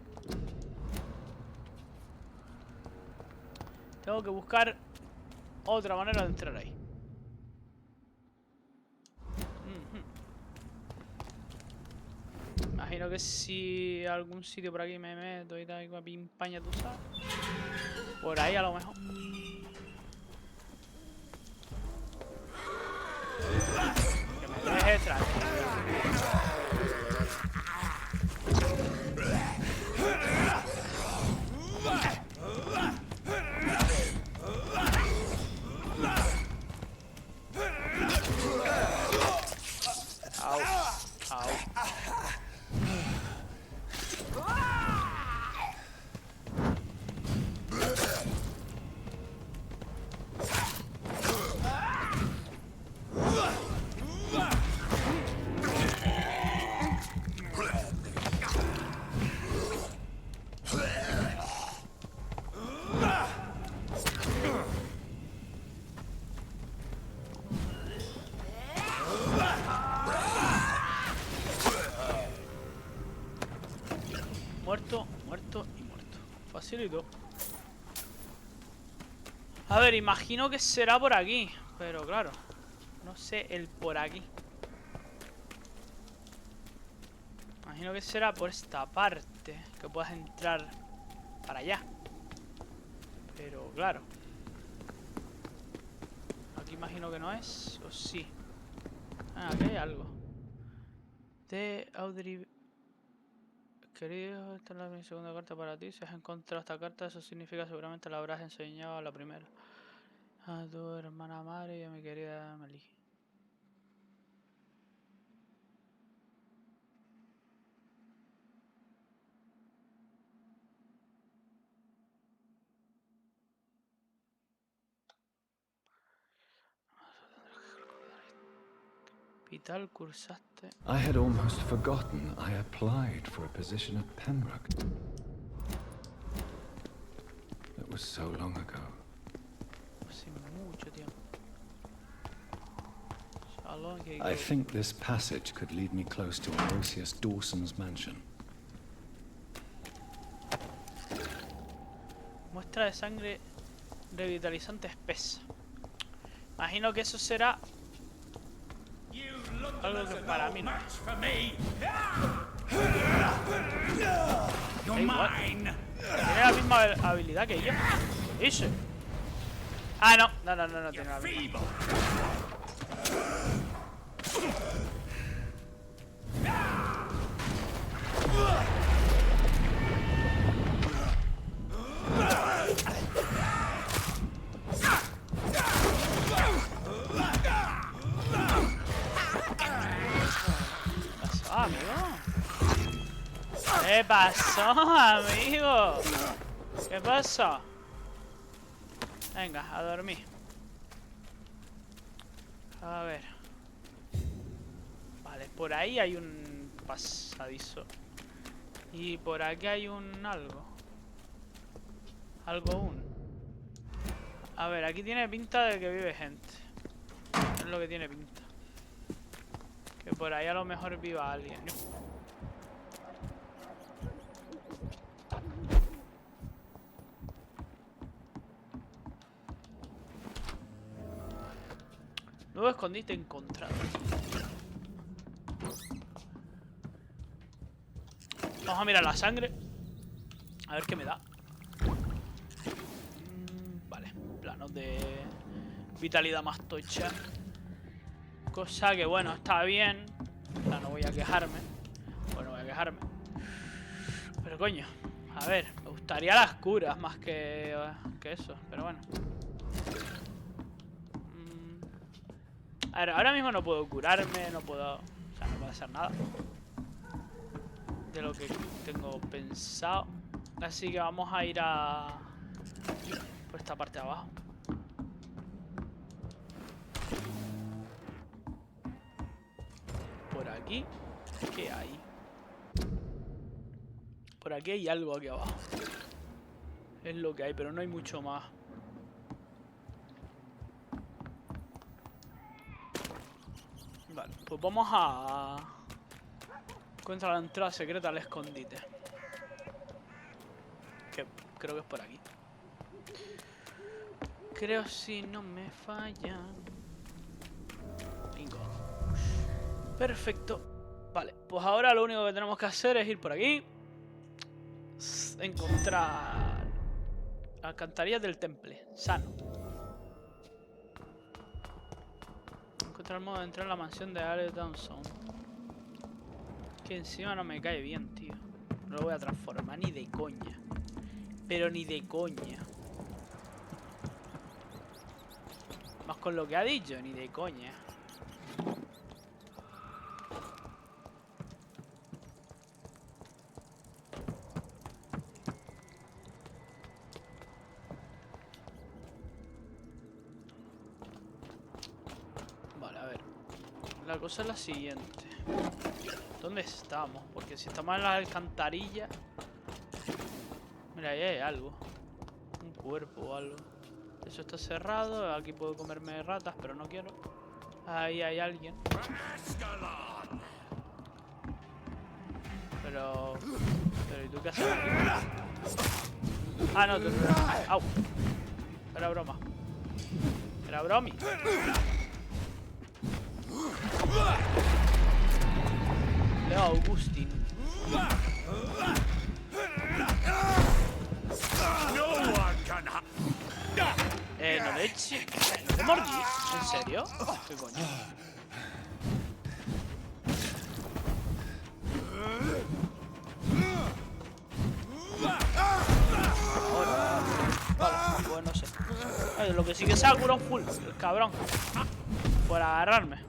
Tengo que buscar otra manera de entrar ahí. Imagino que si algún sitio por aquí me meto y tal, pimpaña, tú sabes. Por ahí a lo mejor. Que me deje tranquilo. Au, au. Muerto, muerto y muerto. Facilito. A ver, imagino que será por aquí. Pero claro, no sé el por aquí. Imagino que será por esta parte, que puedas entrar para allá. Pero claro, aquí imagino que no es, o sí. Ah, aquí hay algo. De Audrey. Querido, esta es mi segunda carta para ti. Si has encontrado esta carta, eso significa seguramente la habrás enseñado a la primera. A tu hermana madre y a mi querida Emily. Vital, cursaste. I had almost forgotten I applied for a position at Pembroke. It was so long ago. Hace mucho tiempo. I think this passage could lead me close to Aloysius Dawson's mansion. Muestra de sangre revitalizante espesa. Imagino que eso será algo que para mí no es. Da igual. Tiene la misma habilidad que yo. Dice. Ah, no. No tiene la misma. ¿Qué pasó, amigo? ¿Qué pasó? Venga, a dormir. A ver. Vale, por ahí hay un pasadizo. Y por aquí hay un algo. Algo aún. A ver, aquí tiene pinta de que vive gente. Es lo que tiene pinta. Que por ahí a lo mejor viva alguien, ¿no? Nuevo escondite encontrado. Vamos a mirar la sangre. A ver qué me da. Vale, planos de vitalidad más tocha. Cosa que bueno, está bien. O sea, no voy a quejarme. Bueno, voy a quejarme. Pero coño, a ver, me gustaría las curas más que eso. Pero bueno. A ver, ahora mismo no puedo curarme, no puedo... O sea, no puedo hacer nada de lo que tengo pensado. Así que vamos a ir a... por esta parte de abajo. Por aquí, ¿qué hay? Por aquí hay algo aquí abajo. Es lo que hay, pero no hay mucho más. Vale, pues vamos a... encontrar la entrada secreta al escondite. Que creo que es por aquí. Creo si no me falla. Bingo. Perfecto. Vale, pues ahora lo único que tenemos que hacer es ir por aquí. Encontrar... alcantarillas del temple. Sano. Encontrar el modo de entrar en la mansión de Ale Dawson. Que encima no me cae bien, tío. No lo voy a transformar ni de coña. Pero ni de coña. Más con lo que ha dicho, ni de coña. Vale, a ver. La cosa es la siguiente. ¿Dónde estamos? Porque si estamos en la alcantarilla... Mira, ahí hay algo. Un cuerpo o algo. Eso está cerrado. Aquí puedo comerme ratas, pero no quiero. Ahí hay alguien. Pero ¿y tú qué haces aquí? Ah, no, tú... ¡Au! Era broma. Era bromi. Leo Augustin. No le eché. ¿No le mordí? ¿En serio? ¿Qué coño? Ahora. Vale, pues no sé. Ay, lo que sí que se ha curado full, el cabrón. Por agarrarme.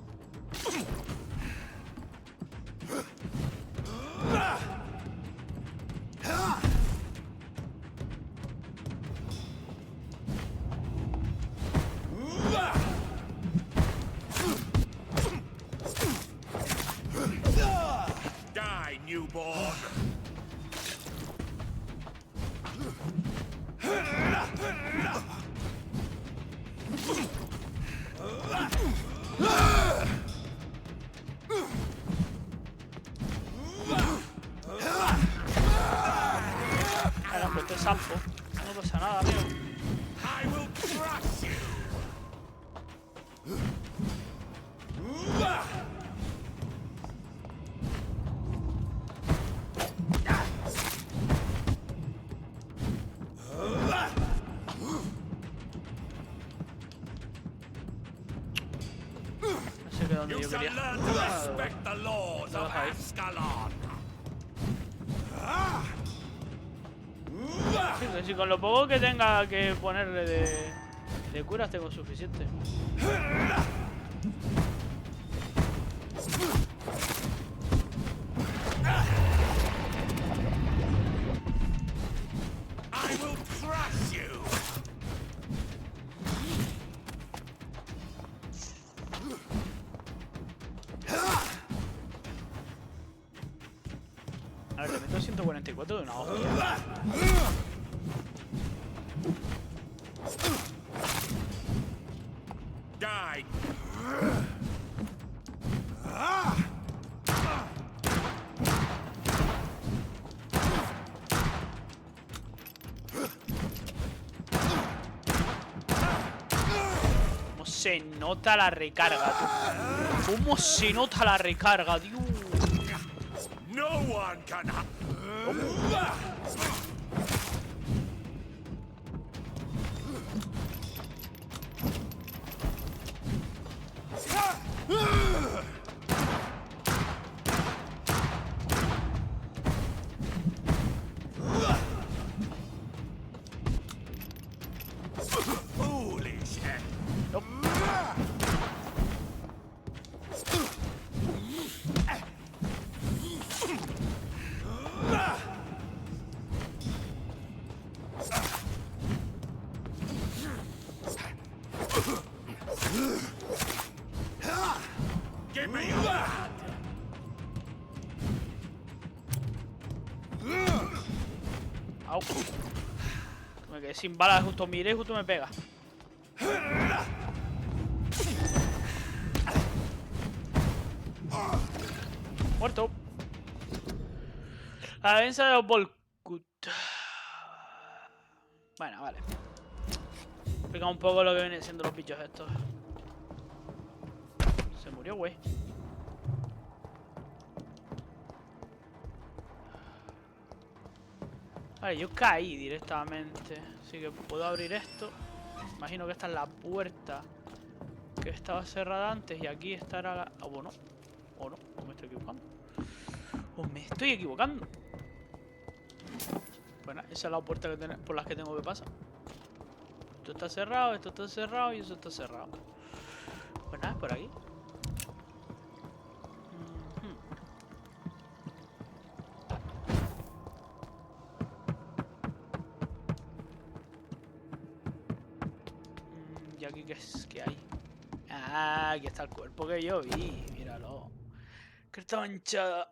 Die, newborn. Ahora pues te salpo. No pasa nada, amigo. I will crush you. No sé qué dónde You yo shall quería. learn to respect the laws of Ascalon. Sí, que si con lo poco que tenga que ponerle de curas tengo suficiente. I will crush you. A ver, le meto 144 de una hostia. Die. ¿Cómo se nota la recarga, tú? ¿Cómo se nota la recarga, tío? No one can. Foolish. Nope. Give me your hand. Au. Me quedé sin balas, justo miré y justo me pega. Muerto. La defensa de los Volkut. Bueno, vale. Explica un poco lo que vienen siendo los bichos estos. Se murió, güey. Vale, yo caí directamente. Así que puedo abrir esto. Imagino que esta es la puerta que estaba cerrada antes. Y aquí estará la... Ah, bueno. O no, o me estoy equivocando. O me estoy equivocando. Bueno, esa es la puerta que por las que tengo que pasar. Esto está cerrado y eso está cerrado. Pues nada, por aquí. ¿Y aquí qué es? ¿Qué hay? Ah, aquí está el cuerpo que yo vi. Míralo. Que está manchada.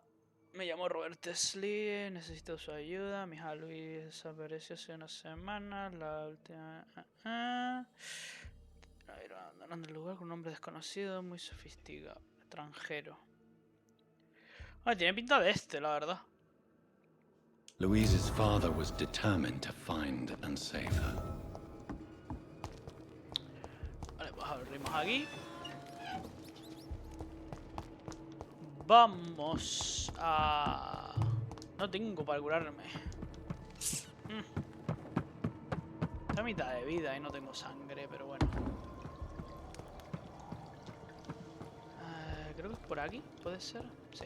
Me llamo Robert Tesley, necesito su ayuda. Mi hija Luis desapareció hace unas semanas. La última... abandonando el lugar con un nombre desconocido, muy sofisticado. Extranjero. Ah, tiene pinta de este, la verdad. Louise's father was determined to find and save her. Abrimos aquí. Vamos a... No tengo para curarme. Estoy a mitad de vida y no tengo sangre, pero bueno. Creo que es por aquí, ¿puede ser? Sí.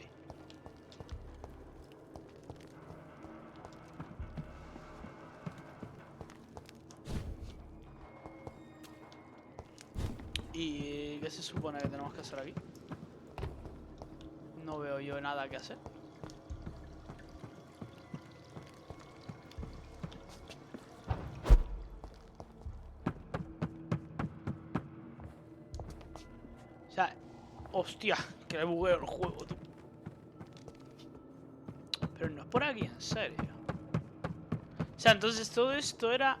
¿Y qué se supone que tenemos que hacer aquí? No veo yo nada que hacer. O sea, hostia, que le bugueo el juego, tú. Pero no es por aquí, en serio. O sea, entonces todo esto era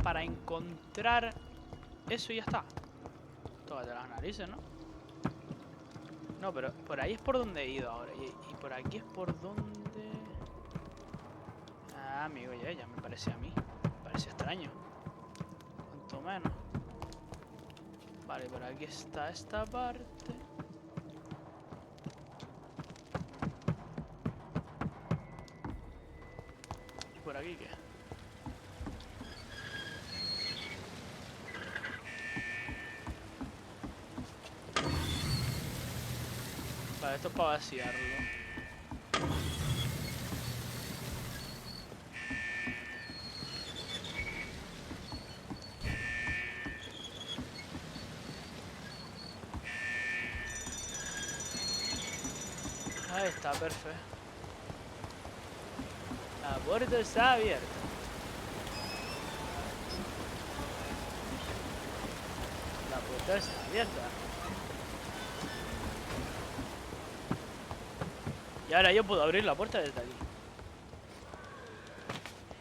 para encontrar eso y ya está. Tócate las narices, ¿no? No, pero por ahí es por donde he ido ahora. Y por aquí es por donde... Ah, amigo, ya me parece a mí. Me parece extraño. Cuanto menos. Vale, por aquí está esta parte. ¿Y por aquí qué? Vale, esto es para vaciarlo. Ahí está, perfecto. La puerta está abierta. La puerta está abierta. Y ahora yo puedo abrir la puerta desde aquí.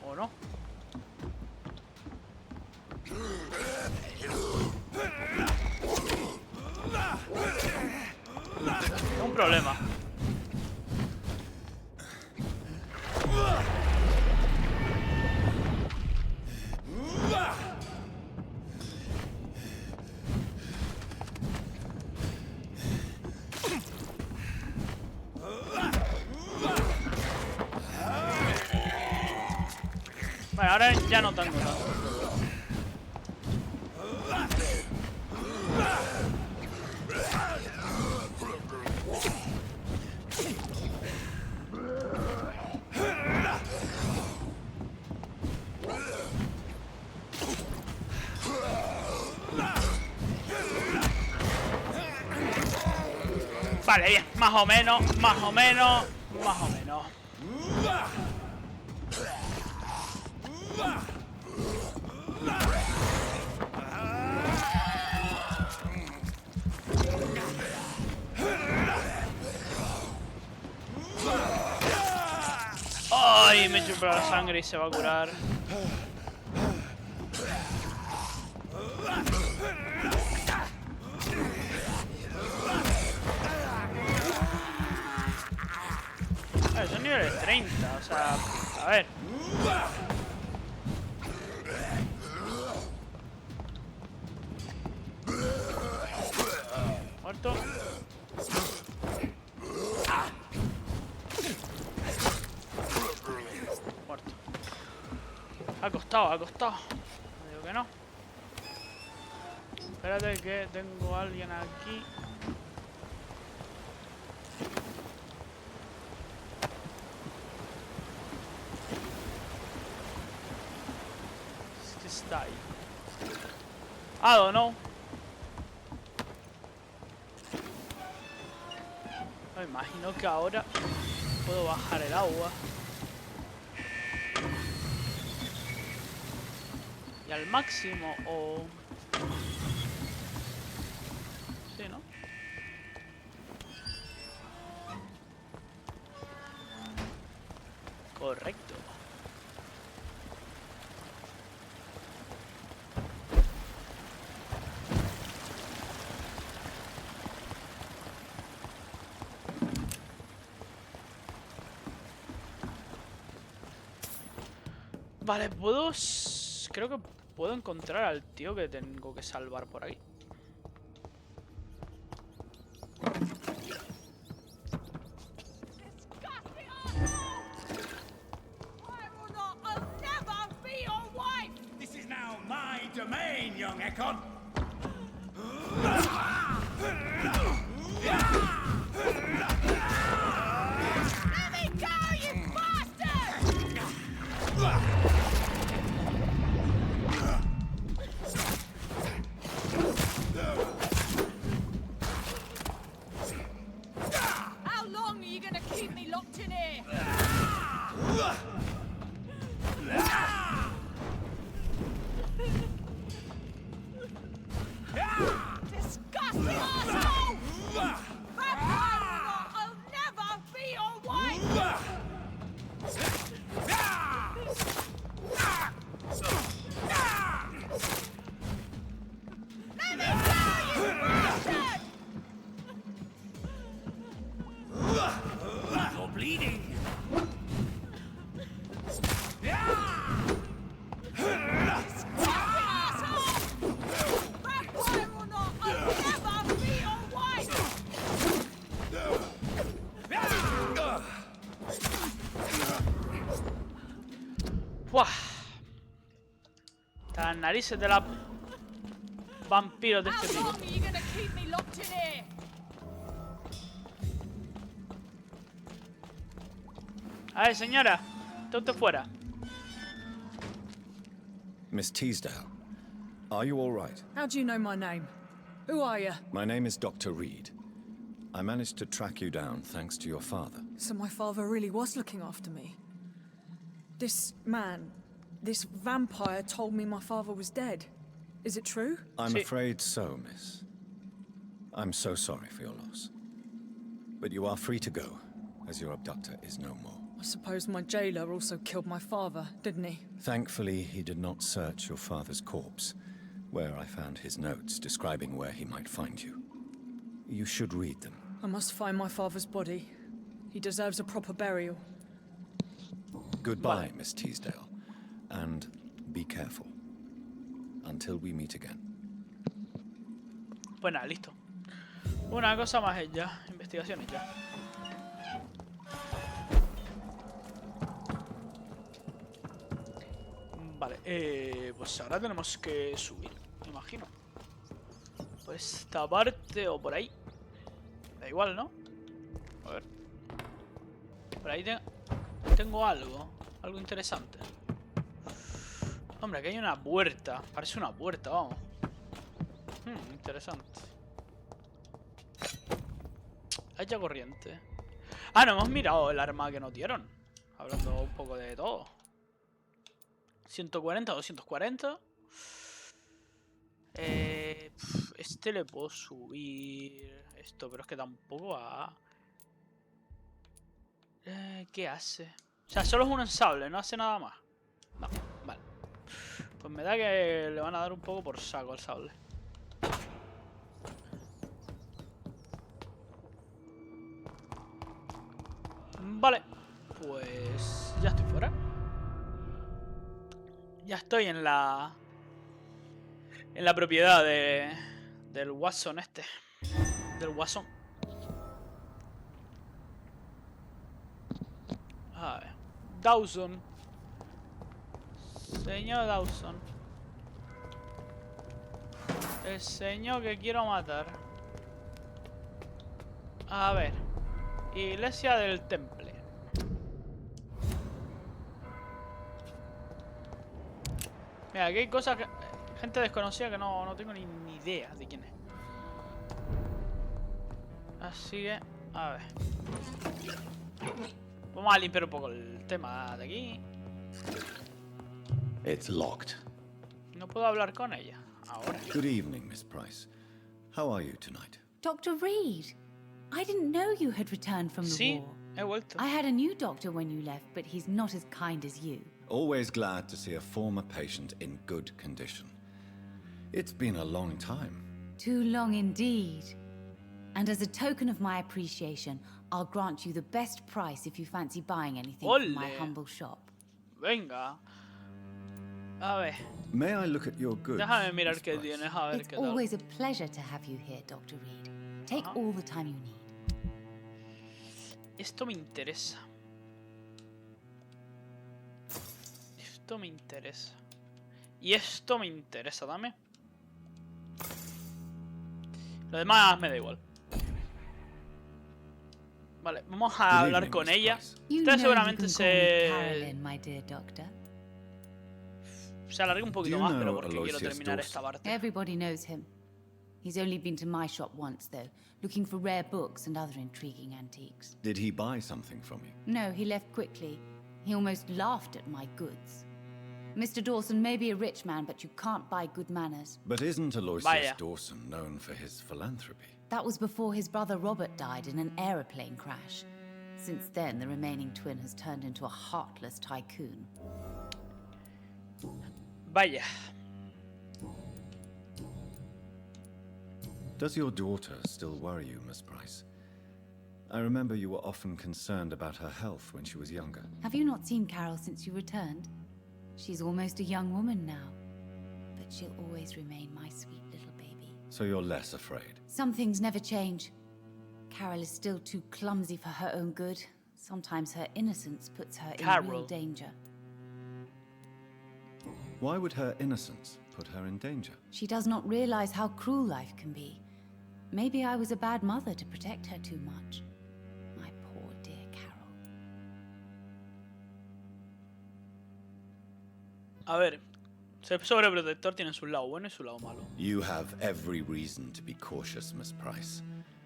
¿O no? Un problema. Bueno, ahora ya no tanto. Vale, bien, más o menos. Ay, me chupó la sangre y se va a curar. Son niveles 30, o sea, a ver. Muerto. Muerto. Ha costado. Digo que no. Espérate que tengo a alguien aquí. Está ahí. I don't know. Me imagino que ahora puedo bajar el agua. Y al máximo o... Sí, ¿no? Correcto. Vale, puedo... Creo que puedo encontrar al tío que tengo que salvar por aquí. young Ekon. Let me go, you bastard! How long are you gonna keep me locked in here? Disgusting asshole! Vampyr, I'll never be your wife! Let me go, you bastard! You're bleeding. ¡Buah! Hasta las narices de la vampiros de este tipo. A ver, señora, está usted fuera. Miss Teasdale, are you all right? How do you know my name? Who are you? My name is Dr. Reed. I managed to track you down thanks to your father. So my father really was looking after me. This man, this vampire told me my father was dead. Is it true? I'm afraid so, miss. I'm so sorry for your loss. But you are free to go, as your abductor is no more. I suppose my jailer also killed my father, didn't he? Thankfully, he did not search your father's corpse, where I found his notes describing where he might find you. You should read them. I must find my father's body. He deserves a proper burial. Goodbye, Miss Teasdale. And be careful. Until we meet again. Pues nada, listo. Una cosa más es ya. Investigaciones ya. Vale, pues ahora tenemos que subir, me imagino. Por esta parte o por ahí. Da igual, ¿no? A ver. Por ahí tengo algo. Algo interesante. Hombre, aquí hay una puerta. Parece una puerta, vamos. Interesante. Hay ya corriente. Ah, no hemos mirado el arma que nos dieron. Hablando un poco de todo. 140, 240. Este le puedo subir esto, pero es que tampoco va. ¿Qué hace? O sea, solo es un ensable, no hace nada más. No, vale. Pues me da que le van a dar un poco por saco al sable. Vale, pues ya estoy fuera. Ya estoy en la propiedad del Watson este. Del Watson. A ver. Dawson. Señor Dawson. El señor que quiero matar. A ver. Iglesia del Temple. Mira, aquí hay cosas que... Gente desconocida que no tengo ni idea de quién es. Así que... A ver. Vamos a limpiar un poco el tema de aquí. It's locked. No puedo hablar con ella ahora. Good evening, Miss Price. How are you tonight? Dr. Reed, I didn't know you had returned from the Sí, war. he vuelto. I had a new doctor when you left, but he's not as kind as you. Always glad to see a former patient in good condition. It's been a long time. Too long indeed. And as a token of my appreciation, I'll grant you the best price if you fancy buying anything from my humble shop. Venga. A ver. May I look at your goods? Déjame mirar qué tienes, a ver It's qué tal. always a pleasure to have you here, Dr. Reed. Take all the time you need. Esto me interesa. Esto me interesa. Y esto me interesa también. Lo demás me da igual. Vale, vamos a hablar con ella. Esta seguramente se alargue un poquito más, pero porque quiero terminar esta parte. Everybody knows him. He's only been to my shop once, though, looking for rare books and other intriguing antiques. Did he buy something from you? No, he left quickly. He almost laughed at my goods. Mr. Dawson may be a rich man, but you can't buy good manners. But isn't Aloysius Dawson known for his philanthropy? That was before his brother Robert died in an aeroplane crash. Since then, the remaining twin has turned into a heartless tycoon. Vaya. Does your daughter still worry you, Miss Price? I remember you were often concerned about her health when she was younger. Have you not seen Carol since you returned? She's almost a young woman now. But she'll always remain my sweet little baby. So you're less afraid? Some things never change. Carol is still too clumsy for her own good. Sometimes her innocence puts her in real danger. Why would her innocence put her in danger? She does not realize how cruel life can be. Maybe I was a bad mother to protect her too much. My poor dear Carol. A ver, ser sobreprotector tiene su lado bueno y su lado malo. You have every reason to be cautious, Miss Price.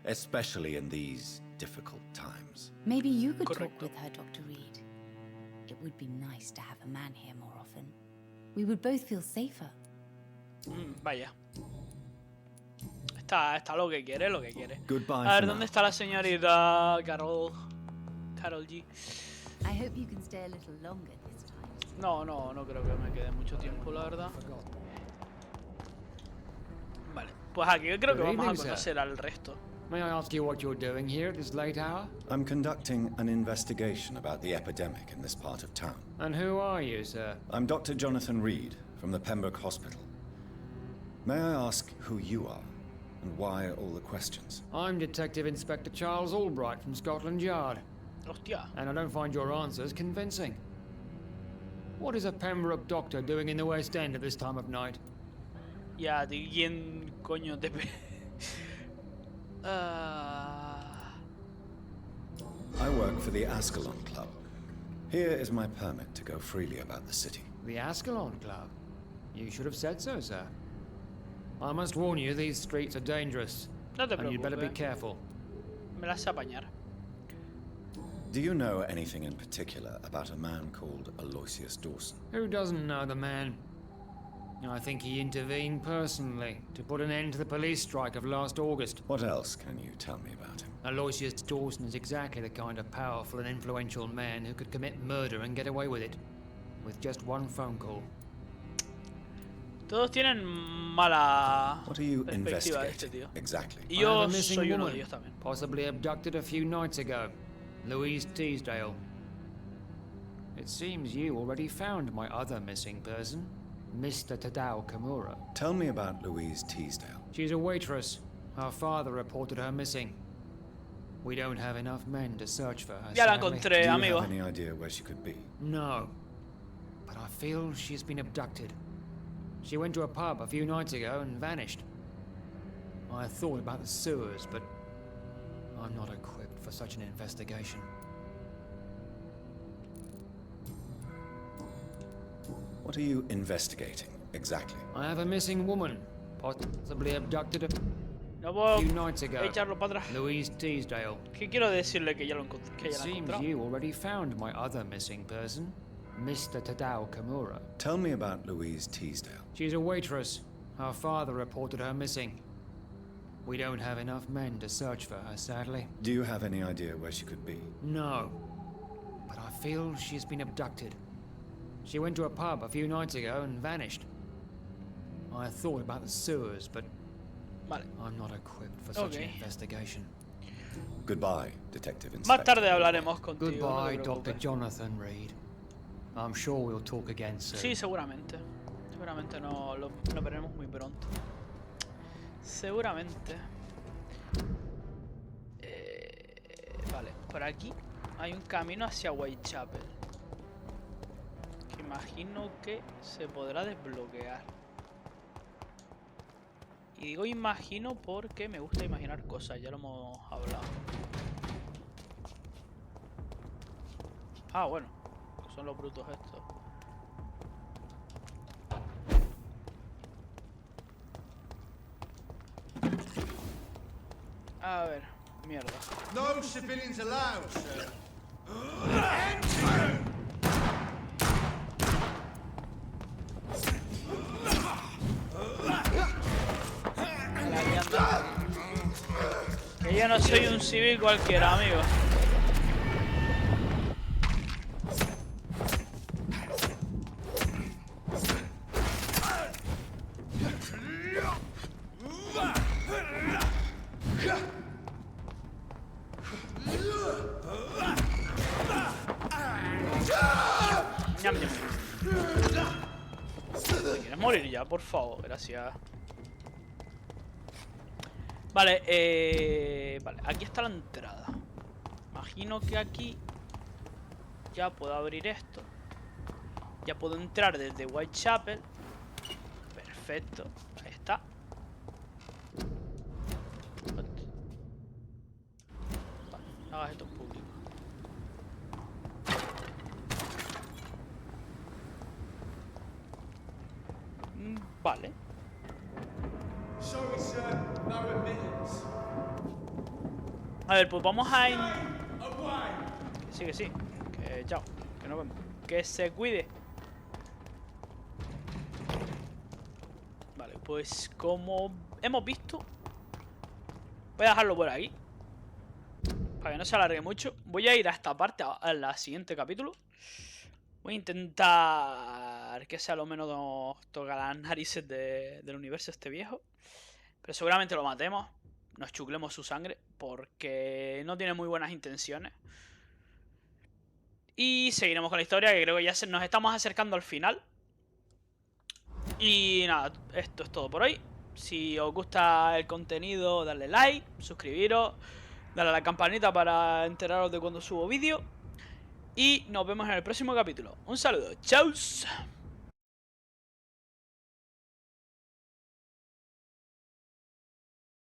Especially in these difficult times. Maybe you could talk with her, Dr. Reed. It would be nice to have a man here more often. We would both feel safer. Vaya. Está lo que quiere, lo que quiere. Goodbye. A ver, ¿dónde está la señorita Carol G? I hope you can stay a little longer this time. No creo que me quede mucho tiempo, la verdad. Vale, pues aquí creo que vamos a conocer al resto. May I ask you what you're doing here at this late hour? I'm conducting an investigation about the epidemic in this part of town. And who are you, sir? I'm Dr. Jonathan Reed from the Pembroke Hospital. May I ask who you are and why all the questions? I'm Detective Inspector Charles Albright from Scotland Yard. Hostia. And I don't find your answers convincing. What is a Pembroke doctor doing in the West End at this time of night? Ya, ¿de quién coño te... I work for the Ascalon Club. Here is my permit to go freely about the city. The Ascalon Club? You should have said so, sir. I must warn you, these streets are dangerous. No te and you'd better be preocupes. careful. Me las sé apañar. Do you know anything in particular about a man called Aloysius Dawson? Who doesn't know the man? I think he intervened personally to put an end to the police strike of last August. What else can you tell me about him? Aloysius Dawson is exactly the kind of powerful and influential man who could commit murder and get away with it. With just one phone call. Todos tienen mala What are you perspectiva de este investigating? tío. Exactly. Y I yo have a missing soy uno de woman, ellos también. possibly abducted a few nights ago. Louise Teasdale. It seems you already found my other missing person, Mr. Tadao Kimura. Tell me about Louise Teasdale. She's a waitress. Her father reported her missing. We don't have enough men to search for her. Ya la sadly. encontré, Do you amigo. have any idea where she could be? No. But I feel she's been abducted. She went to a pub a few nights ago and vanished. I thought about the sewers, but I'm not equipped for such an investigation. What are you investigating exactly? I have a missing woman, possibly abducted No a puedo few nights ago. echarlo para atrás. Louise Teasdale. Que quiero decirle que ya lo encontré. Que It ya la he seems encontrado. you already found my other missing person, Mr. Tadao Kimura. Tell me about Louise Teasdale. She's a waitress. Her father reported her missing. We don't have enough men to search for her, sadly. Do you have any idea where she could be? No. But I feel she's been abducted. She went to a pub a few nights ago and vanished. I thought about the sewers, but Vale. I'm not equipped for such an Okay. investigation. Goodbye, Detective Más Inspector. tarde hablaremos contigo. Goodbye, no te Dr. preocupes. Jonathan Reed. I'm sure we'll talk again soon. Sí, seguramente. Seguramente nos veremos muy pronto. Seguramente. Vale, por aquí hay un camino hacia Whitechapel. Que imagino que se podrá desbloquear. Y digo imagino porque me gusta imaginar cosas, ya lo hemos hablado. Ah, bueno, son los brutos estos. A ver, mierda. No civilians allowed, sir. Que yo no soy un civil cualquiera, amigo. Ñam, ñam. ¿Te quieres morir ya? Por favor, gracias. Vale, vale, aquí está la entrada. Imagino que aquí ya puedo abrir esto. Ya puedo entrar desde Whitechapel. Perfecto, ahí está. Vale, hagas esto público. Vale. A ver, pues vamos a... Que sí. Que chao. Que nos vemos. Que se cuide. Vale, pues como hemos visto, voy a dejarlo por aquí para que no se alargue mucho. Voy a ir a esta parte, a la siguiente capítulo. Voy a intentar que sea lo menos toca las narices del universo este viejo. Pero seguramente lo matemos. Nos chuclemos su sangre porque no tiene muy buenas intenciones. Y seguiremos con la historia, que creo que ya nos estamos acercando al final. Y nada, esto es todo por hoy. Si os gusta el contenido, dadle like, suscribiros, dale a la campanita para enteraros de cuando subo vídeo. Y nos vemos en el próximo capítulo. Un saludo, chao.